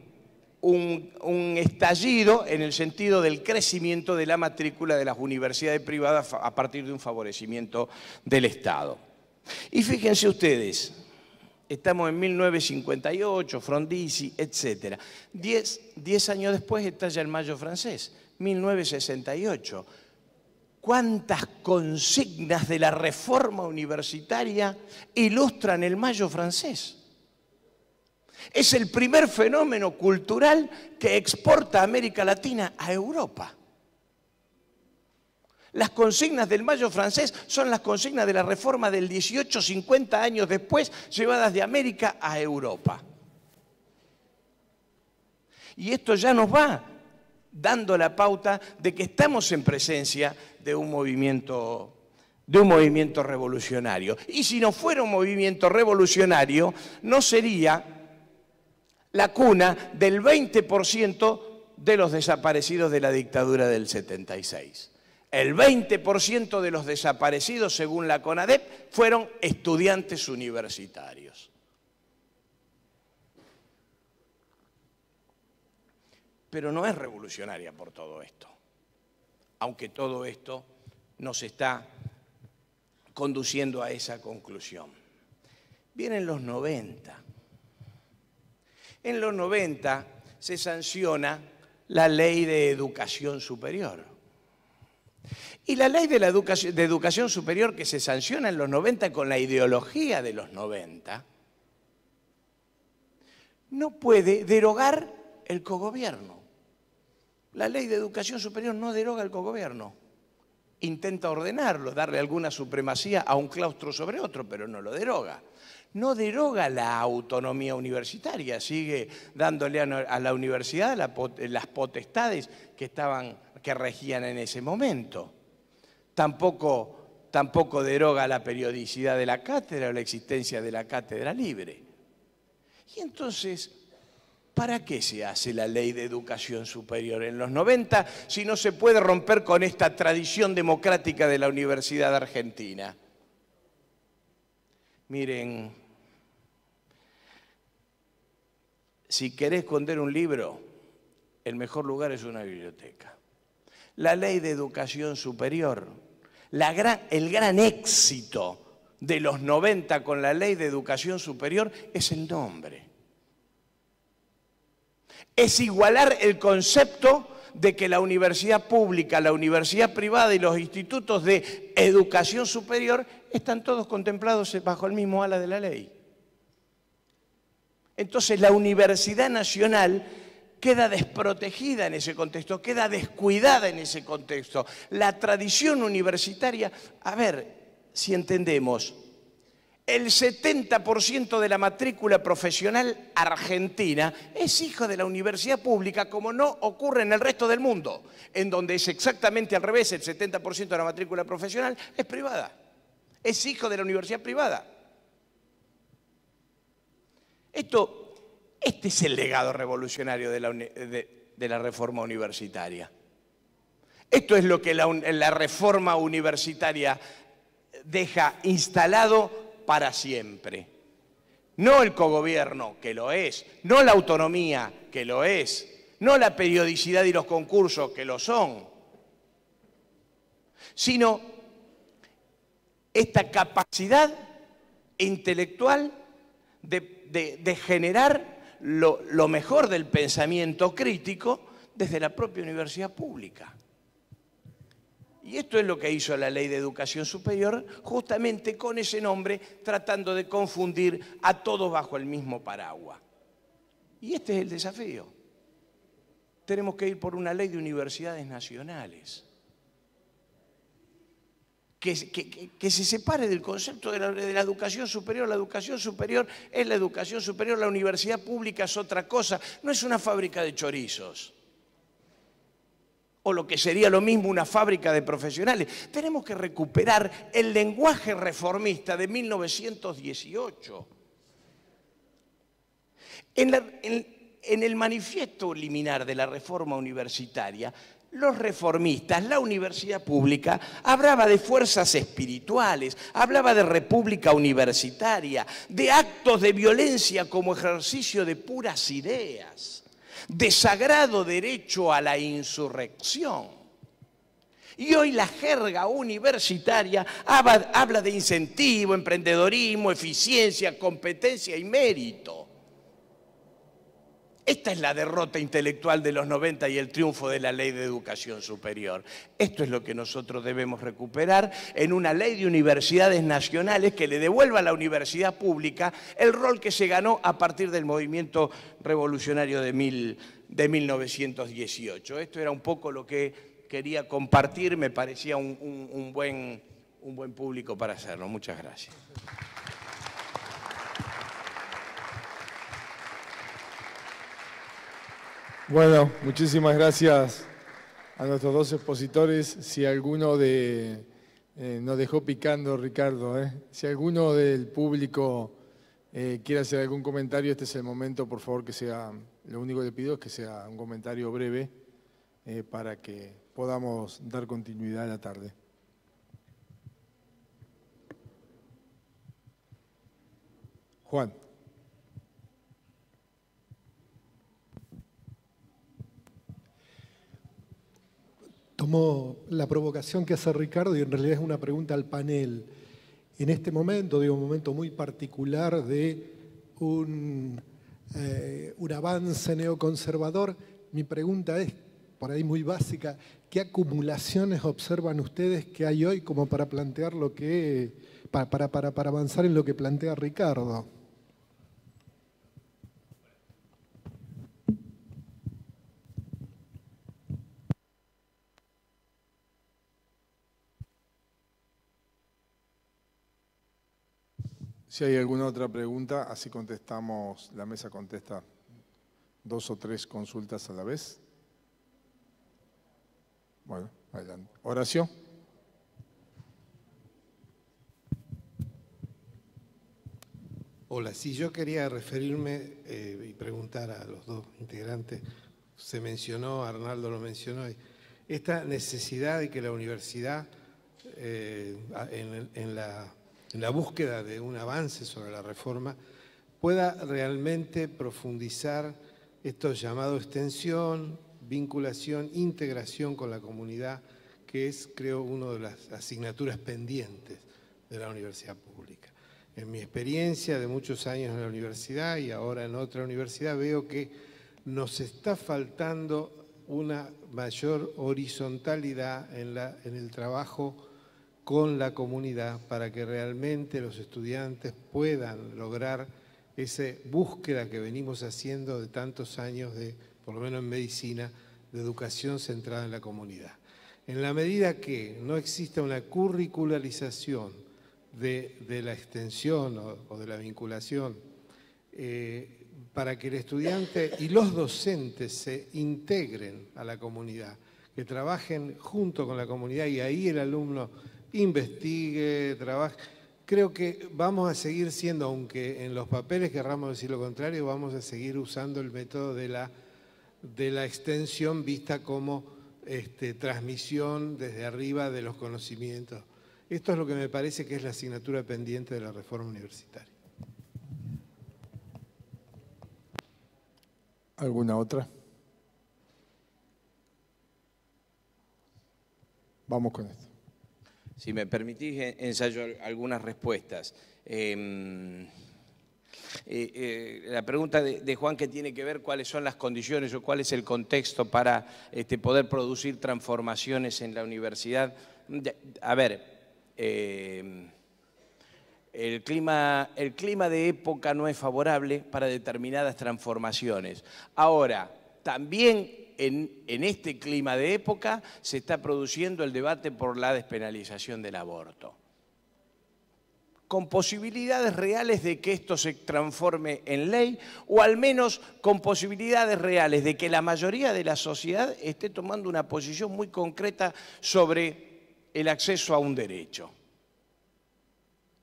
estallido en el sentido del crecimiento de la matrícula de las universidades privadas a partir de un favorecimiento del Estado. Y fíjense ustedes, estamos en 1958, Frondizi, etc. 10 años después estalla el Mayo francés, 1968. ¿Cuántas consignas de la reforma universitaria ilustran el Mayo francés? Es el primer fenómeno cultural que exporta a América Latina a Europa. Las consignas del Mayo francés son las consignas de la reforma del 18, 50 años después, llevadas de América a Europa. Y esto ya nos va dando la pauta de que estamos en presencia de un movimiento revolucionario. Y si no fuera un movimiento revolucionario, no sería la cuna del 20% de los desaparecidos de la dictadura del 76. El 20% de los desaparecidos, según la CONADEP, fueron estudiantes universitarios. Pero no es revolucionaria por todo esto, aunque todo esto nos está conduciendo a esa conclusión. Vienen los 90. En los 90 se sanciona la Ley de Educación Superior. Y la Ley de Educación Superior que se sanciona en los 90 con la ideología de los 90 no puede derogar el cogobierno. La Ley de Educación Superior no deroga el cogobierno. Intenta ordenarlo, darle alguna supremacía a un claustro sobre otro, pero no lo deroga. No deroga la autonomía universitaria, sigue dándole a la universidad las potestades que regían en ese momento. Tampoco deroga la periodicidad de la cátedra o la existencia de la cátedra libre. Y entonces, ¿para qué se hace la Ley de Educación Superior en los 90 si no se puede romper con esta tradición democrática de la Universidad Argentina? Miren, si querés esconder un libro, el mejor lugar es una biblioteca. La ley de educación superior, el gran éxito de los 90 con la ley de educación superior es el nombre. Es igualar el concepto de que la universidad pública, la universidad privada y los institutos de educación superior están todos contemplados bajo el mismo ala de la ley. Entonces la Universidad Nacional queda desprotegida en ese contexto, queda descuidada en ese contexto. La tradición universitaria, a ver si entendemos, el 70% de la matrícula profesional argentina es hijo de la universidad pública, como no ocurre en el resto del mundo, en donde es exactamente al revés, el 70% de la matrícula profesional es privada, es hijo de la universidad privada. Este es el legado revolucionario de la reforma universitaria. Esto es lo que la reforma universitaria deja instalado para siempre. No el cogobierno, que lo es, no la autonomía, que lo es, no la periodicidad y los concursos, que lo son, sino esta capacidad intelectual de generar lo mejor del pensamiento crítico desde la propia universidad pública. Y esto es lo que hizo la Ley de Educación Superior, justamente con ese nombre, tratando de confundir a todos bajo el mismo paraguas. Y este es el desafío. Tenemos que ir por una ley de universidades nacionales, que se separe del concepto de la educación superior. La educación superior es la educación superior, la universidad pública es otra cosa, no es una fábrica de chorizos. O lo que sería lo mismo una fábrica de profesionales. Tenemos que recuperar el lenguaje reformista de 1918. En el manifiesto liminar de la reforma universitaria, los reformistas, la universidad pública, hablaba de fuerzas espirituales, hablaba de república universitaria, de actos de violencia como ejercicio de puras ideas, de sagrado derecho a la insurrección. Y hoy la jerga universitaria habla de incentivo, emprendedorismo, eficiencia, competencia y mérito. Esta es la derrota intelectual de los 90 y el triunfo de la Ley de Educación Superior. Esto es lo que nosotros debemos recuperar en una ley de universidades nacionales que le devuelva a la universidad pública el rol que se ganó a partir del movimiento revolucionario de 1918. Esto era un poco lo que quería compartir, me parecía un buen público para hacerlo. Muchas gracias. Bueno, muchísimas gracias a nuestros dos expositores. Si alguno nos dejó picando Ricardo, si alguno del público quiere hacer algún comentario, este es el momento, por favor, que sea, lo único que le pido es que sea un comentario breve para que podamos dar continuidad a la tarde. Juan. Tomo la provocación que hace Ricardo y en realidad es una pregunta al panel. En este momento, digo, un momento muy particular de un avance neoconservador, mi pregunta es, por ahí muy básica, ¿qué acumulaciones observan ustedes que hay hoy como para plantear lo que, para avanzar en lo que plantea Ricardo? Si hay alguna otra pregunta, así contestamos, la mesa contesta 2 o 3 consultas a la vez. Bueno, adelante. Horacio. Hola, sí, yo quería referirme y preguntar a los dos integrantes, se mencionó, Arnaldo lo mencionó, esta necesidad de que la universidad en la búsqueda de un avance sobre la reforma, pueda realmente profundizar esto llamado extensión, vinculación, integración con la comunidad, que es, creo, una de las asignaturas pendientes de la universidad pública. En mi experiencia de muchos años en la universidad y ahora en otra universidad, veo que nos está faltando una mayor horizontalidad en el trabajo con la comunidad para que realmente los estudiantes puedan lograr esa búsqueda que venimos haciendo de tantos años, por lo menos en medicina, de educación centrada en la comunidad. En la medida que no exista una curricularización de la extensión o de la vinculación, para que el estudiante y los docentes se integren a la comunidad, que trabajen junto con la comunidad y ahí el alumno investigue, trabaje. Creo que vamos a seguir siendo, aunque en los papeles querramos decir lo contrario, vamos a seguir usando el método de la extensión vista como transmisión desde arriba de los conocimientos. Esto es lo que me parece que es la asignatura pendiente de la reforma universitaria. ¿Alguna otra? Vamos con esto. Si me permitís, ensayo algunas respuestas. La pregunta de Juan, que tiene que ver cuáles son las condiciones o cuál es el contexto para poder producir transformaciones en la universidad. A ver, el clima de época no es favorable para determinadas transformaciones. Ahora, también en este clima de época se está produciendo el debate por la despenalización del aborto, con posibilidades reales de que esto se transforme en ley, o al menos con posibilidades reales de que la mayoría de la sociedad esté tomando una posición muy concreta sobre el acceso a un derecho.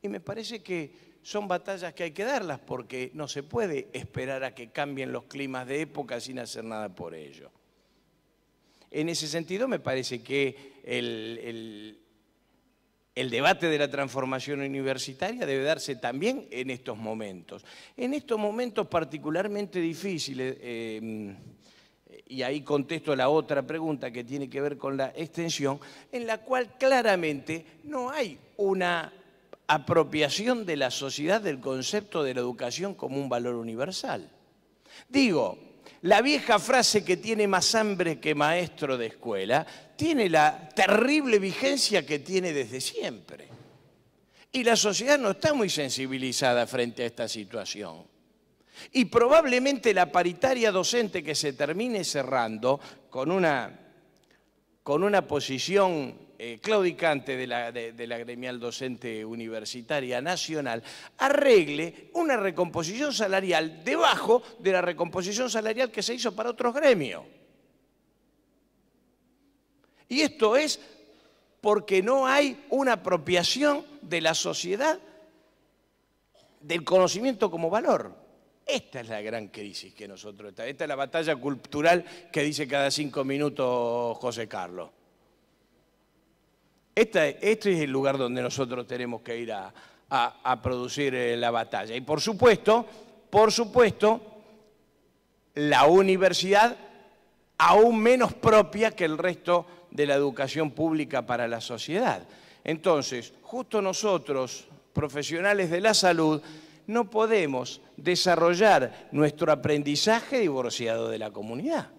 Y me parece que son batallas que hay que darlas, porque no se puede esperar a que cambien los climas de época sin hacer nada por ello. En ese sentido, me parece que el debate de la transformación universitaria debe darse también en estos momentos. En estos momentos particularmente difíciles, y ahí contesto la otra pregunta que tiene que ver con la extensión, en la cual claramente no hay una apropiación de la sociedad del concepto de la educación como un valor universal. Digo, la vieja frase que tiene más hambre que maestro de escuela tiene la terrible vigencia que tiene desde siempre. Y la sociedad no está muy sensibilizada frente a esta situación. Y probablemente la paritaria docente que se termine cerrando con una posición claudicante de la gremial docente universitaria nacional, arregle una recomposición salarial debajo de la recomposición salarial que se hizo para otros gremios. Y esto es porque no hay una apropiación de la sociedad del conocimiento como valor. Esta es la gran crisis que nosotros estamos. Esta es la batalla cultural que dice cada 5 minutos José Carlos. Este es el lugar donde nosotros tenemos que ir a producir la batalla. Y por supuesto, la universidad aún menos propia que el resto de la educación pública para la sociedad. Entonces, justo nosotros, profesionales de la salud, no podemos desarrollar nuestro aprendizaje divorciado de la comunidad.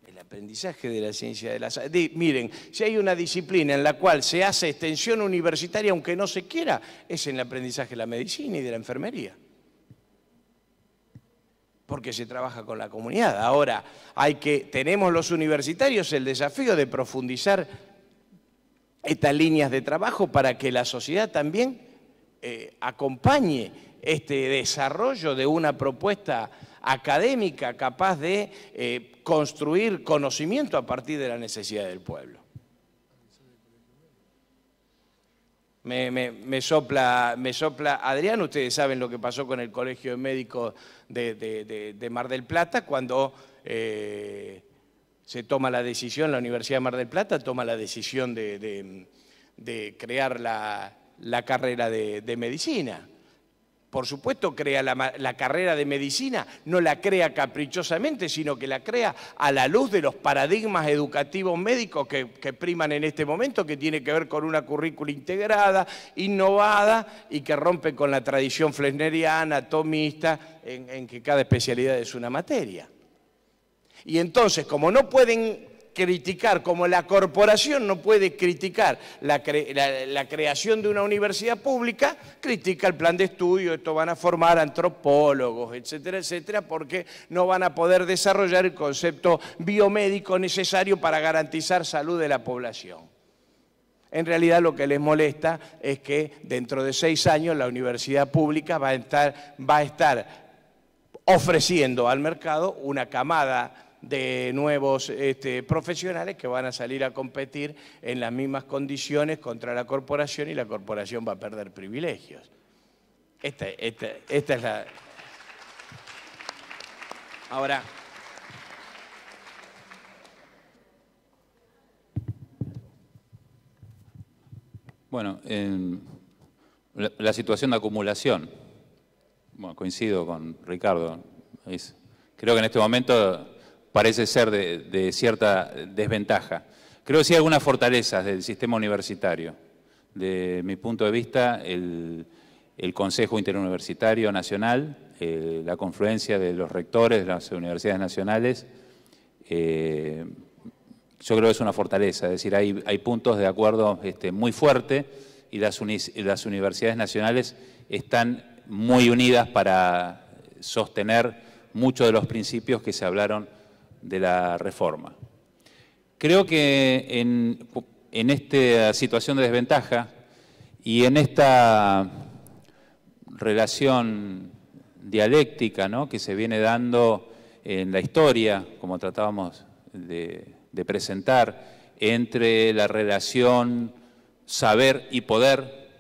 El aprendizaje de la ciencia de la salud. Miren, si hay una disciplina en la cual se hace extensión universitaria aunque no se quiera, es en el aprendizaje de la medicina y de la enfermería. Porque se trabaja con la comunidad. Ahora, tenemos los universitarios el desafío de profundizar estas líneas de trabajo para que la sociedad también acompañe este desarrollo de una propuesta académica capaz de construir conocimiento a partir de la necesidad del pueblo. Me sopla Adrián. Ustedes saben lo que pasó con el Colegio de Médicos de Mar del Plata cuando se toma la decisión, la Universidad de Mar del Plata toma la decisión de crear la carrera de medicina. por supuesto, crea la carrera de medicina, no la crea caprichosamente, sino que la crea a la luz de los paradigmas educativos médicos que priman en este momento, que tiene que ver con una currícula integrada, innovada y que rompe con la tradición flesneriana, atomista, en que cada especialidad es una materia. Y entonces, como no pueden criticar, como la corporación no puede criticar la creación de una universidad pública, critica el plan de estudio, esto van a formar antropólogos, etcétera, etcétera, porque no van a poder desarrollar el concepto biomédico necesario para garantizar salud de la población. En realidad lo que les molesta es que dentro de 6 años la universidad pública va a estar ofreciendo al mercado una camada de nuevos profesionales que van a salir a competir en las mismas condiciones contra la corporación y la corporación va a perder privilegios. Esta es la... Ahora... Bueno, la situación de acumulación, bueno, coincido con Ricardo, creo que en este momento parece ser de cierta desventaja. Creo que sí hay algunas fortalezas del sistema universitario. De mi punto de vista, el Consejo Interuniversitario Nacional, la confluencia de los rectores de las universidades nacionales, yo creo que es una fortaleza, es decir, hay puntos de acuerdo muy fuertes y las universidades nacionales están muy unidas para sostener muchos de los principios que se hablaron de la reforma. Creo que en esta situación de desventaja y en esta relación dialéctica, ¿no?, que se viene dando en la historia, como tratábamos de presentar, entre la relación saber y poder,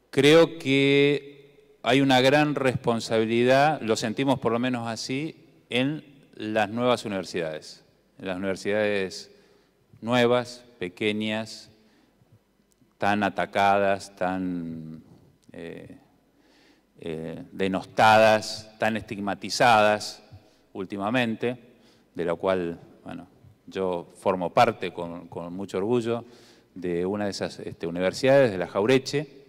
creo que hay una gran responsabilidad, lo sentimos por lo menos así, en las nuevas universidades, en las universidades nuevas, pequeñas, tan atacadas, tan denostadas, tan estigmatizadas últimamente, de la cual, bueno, yo formo parte con mucho orgullo de una de esas universidades, de la Jaureche,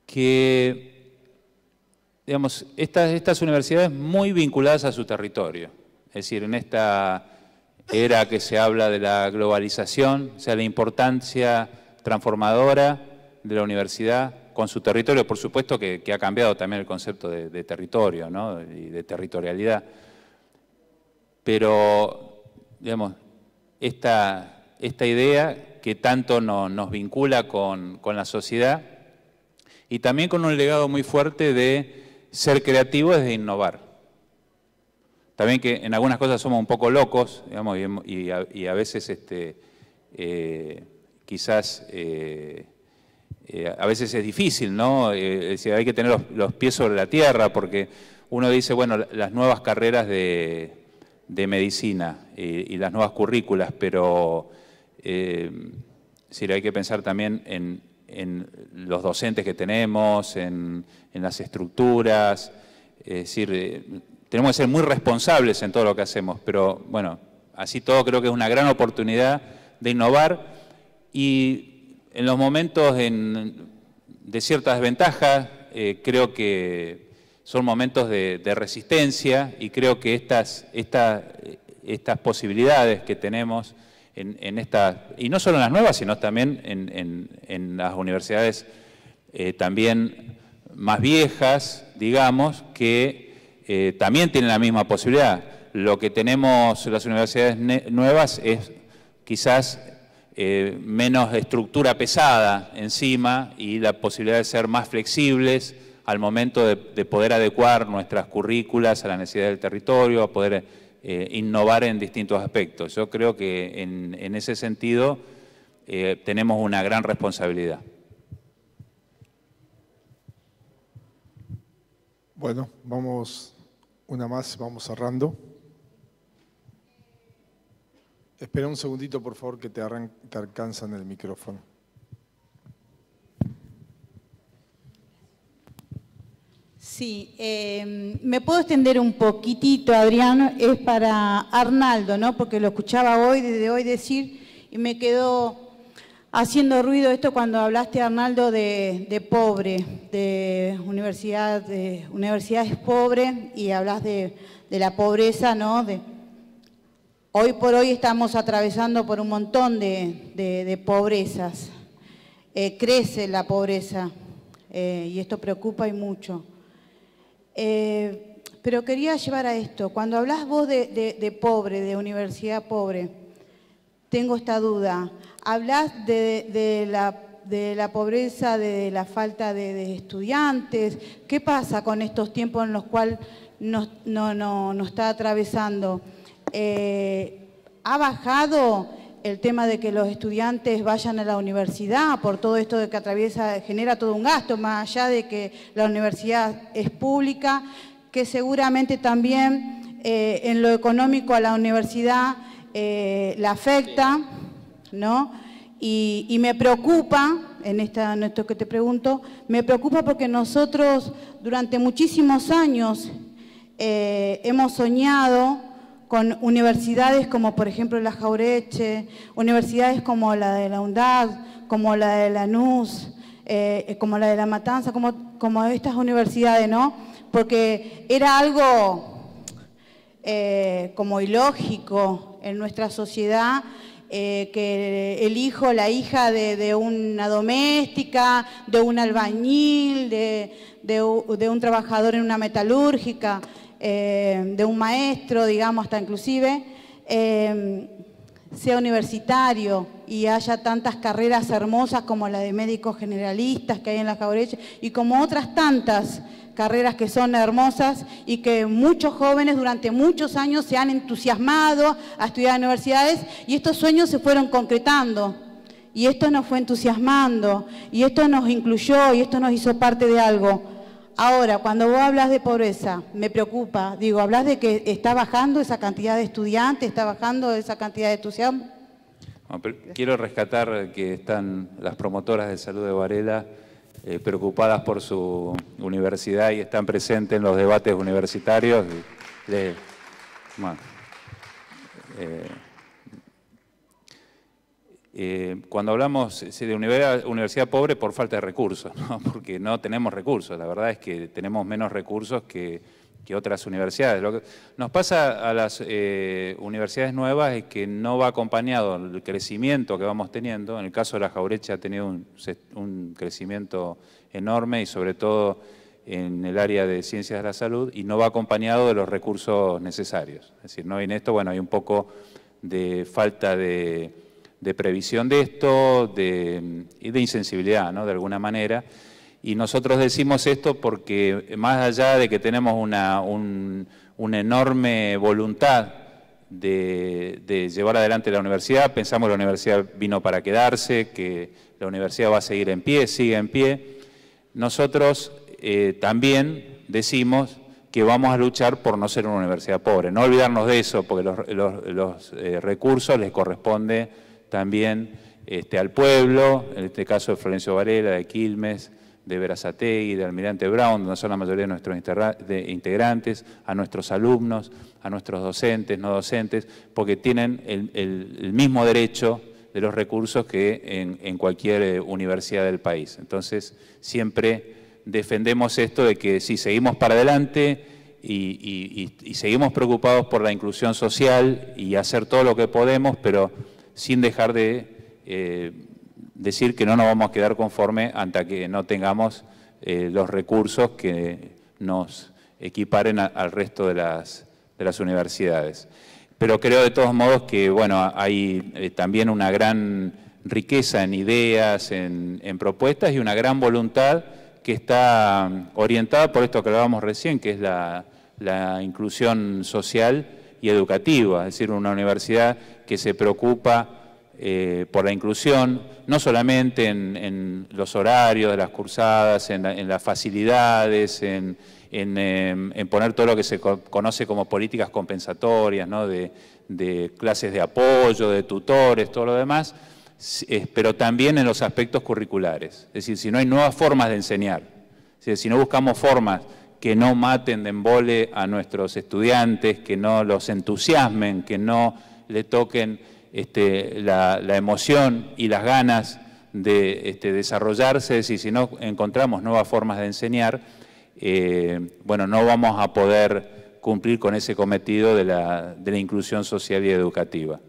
que, digamos, estas universidades muy vinculadas a su territorio. Es decir, en esta era que se habla de la globalización, o sea, la importancia transformadora de la universidad con su territorio, por supuesto que ha cambiado también el concepto de territorio, ¿no?, y de territorialidad. Pero, digamos, esta idea que tanto nos vincula con la sociedad y también con un legado muy fuerte de ser creativo es de innovar. También que en algunas cosas somos un poco locos, digamos, y a veces quizás a veces es difícil, ¿no? Es decir, hay que tener los pies sobre la tierra, porque uno dice, bueno, las nuevas carreras de medicina y las nuevas currículas, pero sí, hay que pensar también en los docentes que tenemos, en las estructuras, es decir, tenemos que ser muy responsables en todo lo que hacemos, pero bueno, así todo creo que es una gran oportunidad de innovar y en los momentos de cierta desventaja creo que son momentos de resistencia y creo que estas posibilidades que tenemos en estas, y no solo en las nuevas, sino también en las universidades también más viejas, digamos, que también tienen la misma posibilidad. Lo que tenemos en las universidades nuevas es quizás menos estructura pesada encima y la posibilidad de ser más flexibles al momento de poder adecuar nuestras currículas a la necesidad del territorio, a poder innovar en distintos aspectos. Yo creo que en ese sentido tenemos una gran responsabilidad. Bueno, vamos una más, vamos cerrando. Espera un segundito, por favor, que te alcanzan el micrófono. Sí, me puedo extender un poquitito, Adrián, es para Arnaldo, ¿no? Porque lo escuchaba desde hoy decir, y me quedó haciendo ruido esto cuando hablaste, Arnaldo, de pobre, de universidades pobres, y hablas de la pobreza, ¿no? Hoy por hoy estamos atravesando por un montón de pobrezas. Crece la pobreza y esto preocupa y mucho. Pero quería llevar a esto, cuando hablas vos de pobre, de universidad pobre, tengo esta duda. Hablas de la pobreza, de la falta de estudiantes. ¿Qué pasa con estos tiempos en los cuales nos está atravesando? ¿Ha bajado el tema de que los estudiantes vayan a la universidad por todo esto de que genera todo un gasto, más allá de que la universidad es pública, que seguramente también en lo económico a la universidad la afecta, ¿no? Y me preocupa, en esto que te pregunto, me preocupa porque nosotros durante muchísimos años hemos soñado con universidades como por ejemplo la Jauretche, universidades como la de la UNDAD, como la de Lanús, como la de La Matanza, como estas universidades, ¿no? Porque era algo como ilógico en nuestra sociedad que el hijo, la hija de una doméstica, de un albañil, de un trabajador en una metalúrgica, de un maestro, digamos, hasta inclusive, sea universitario y haya tantas carreras hermosas como la de médicos generalistas que hay en la Jauretche y como otras tantas carreras que son hermosas y que muchos jóvenes durante muchos años se han entusiasmado a estudiar en universidades y estos sueños se fueron concretando y esto nos fue entusiasmando y esto nos incluyó y esto nos hizo parte de algo. Ahora, cuando vos hablas de pobreza, me preocupa, digo, hablas de que está bajando esa cantidad de estudiantes, está bajando esa cantidad de entusiasmo. No, pero quiero rescatar que están las promotoras de salud de Varela preocupadas por su universidad y están presentes en los debates universitarios. Cuando hablamos de universidad pobre por falta de recursos, ¿no? Porque no tenemos recursos, la verdad es que tenemos menos recursos que otras universidades. Lo que nos pasa a las universidades nuevas es que no va acompañado el crecimiento que vamos teniendo. En el caso de la Jauretche ha tenido un crecimiento enorme y sobre todo en el área de ciencias de la salud y no va acompañado de los recursos necesarios. Es decir, ¿no? Y en esto, bueno, hay un poco de falta de previsión de esto y de insensibilidad, ¿no? De alguna manera. Y nosotros decimos esto porque más allá de que tenemos una enorme voluntad de llevar adelante la universidad, pensamos que la universidad vino para quedarse, que la universidad va a seguir en pie, sigue en pie. Nosotros también decimos que vamos a luchar por no ser una universidad pobre. No olvidarnos de eso, porque los recursos les corresponde también al pueblo, en este caso de Florencio Varela, de Quilmes, de Berazategui, de Almirante Brown, donde son la mayoría de nuestros integrantes, a nuestros alumnos, a nuestros docentes, no docentes, porque tienen el mismo derecho de los recursos que en cualquier universidad del país. Entonces, siempre defendemos esto de que si seguimos para adelante y seguimos preocupados por la inclusión social y hacer todo lo que podemos, pero sin dejar de decir que no nos vamos a quedar conforme hasta que no tengamos los recursos que nos equiparen al resto de las universidades. Pero creo de todos modos que bueno, hay también una gran riqueza en ideas, en propuestas y una gran voluntad que está orientada por esto que hablábamos recién, que es la inclusión social y educativa, es decir, una universidad que se preocupa por la inclusión, no solamente en los horarios de las cursadas, en las facilidades, en poner todo lo que se conoce como políticas compensatorias, ¿no? de clases de apoyo, de tutores, todo lo demás, pero también en los aspectos curriculares. Es decir, si no hay nuevas formas de enseñar, si no buscamos formas que no maten de embole a nuestros estudiantes, que no los entusiasmen, que no le toquen la emoción y las ganas de desarrollarse, y si no encontramos nuevas formas de enseñar, bueno, no vamos a poder cumplir con ese cometido de la inclusión social y educativa.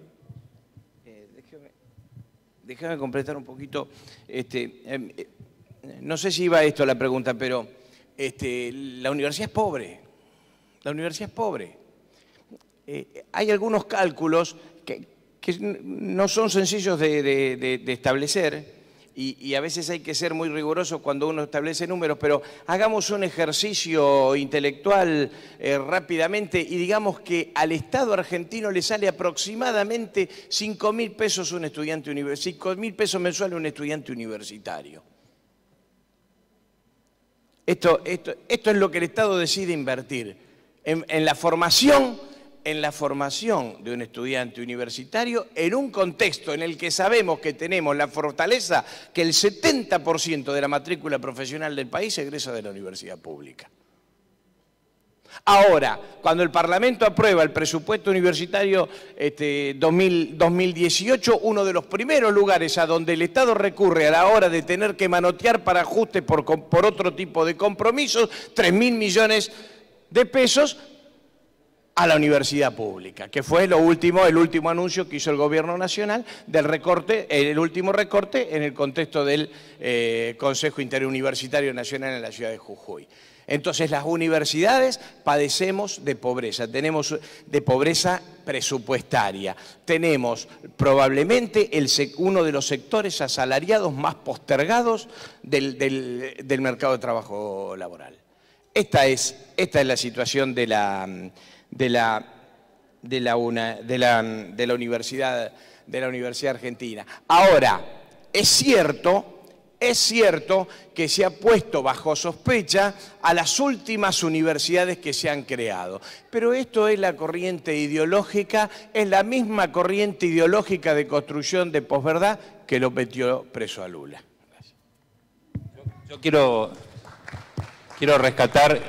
Déjame completar un poquito. No sé si iba a esto la pregunta, pero la universidad es pobre. La universidad es pobre. Hay algunos cálculos que no son sencillos de establecer, y a veces hay que ser muy riguroso cuando uno establece números, pero hagamos un ejercicio intelectual rápidamente y digamos que al Estado argentino le sale aproximadamente 5.000 pesos un estudiante 5.000 pesos mensuales un estudiante universitario. Esto es lo que el Estado decide invertir en la formación de un estudiante universitario, en un contexto en el que sabemos que tenemos la fortaleza que el 70% de la matrícula profesional del país egresa de la universidad pública. Ahora, cuando el Parlamento aprueba el presupuesto universitario 2018, uno de los primeros lugares a donde el Estado recurre a la hora de tener que manotear para ajustes por otro tipo de compromisos, 3.000 millones de pesos, a la universidad pública, que fue el último anuncio que hizo el Gobierno Nacional del recorte, el último recorte en el contexto del Consejo Interuniversitario Nacional en la ciudad de Jujuy. Entonces las universidades padecemos de pobreza, tenemos de pobreza presupuestaria, tenemos probablemente uno de los sectores asalariados más postergados del mercado de trabajo laboral. Esta es la situación de la universidad argentina. Ahora, es cierto que se ha puesto bajo sospecha a las últimas universidades que se han creado. Pero esto es la corriente ideológica, es la misma corriente ideológica de construcción de posverdad que lo metió preso a Lula. Gracias. Yo quiero rescatar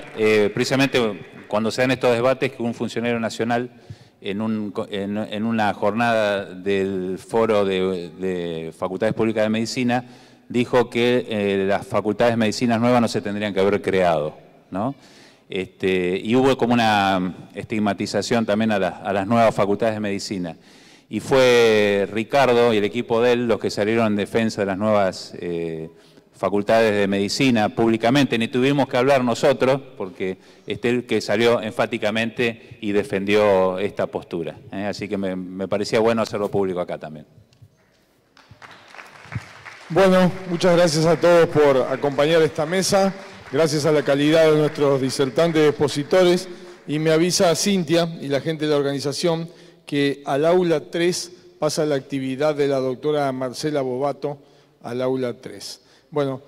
precisamente cuando se dan estos debates que un funcionario nacional en una jornada del foro de Facultades Públicas de Medicina dijo que las facultades de medicina nuevas no se tendrían que haber creado, ¿no? Y hubo como una estigmatización también a las nuevas facultades de medicina. Y fue Ricardo y el equipo de él los que salieron en defensa de las nuevas facultades de medicina públicamente, ni tuvimos que hablar nosotros, porque el que salió enfáticamente y defendió esta postura. Así que me parecía bueno hacerlo público acá también. Bueno, muchas gracias a todos por acompañar esta mesa, gracias a la calidad de nuestros disertantes expositores, y me avisa Cintia y la gente de la organización que al aula 3 pasa la actividad de la doctora Marcela Bobato al aula 3. Bueno.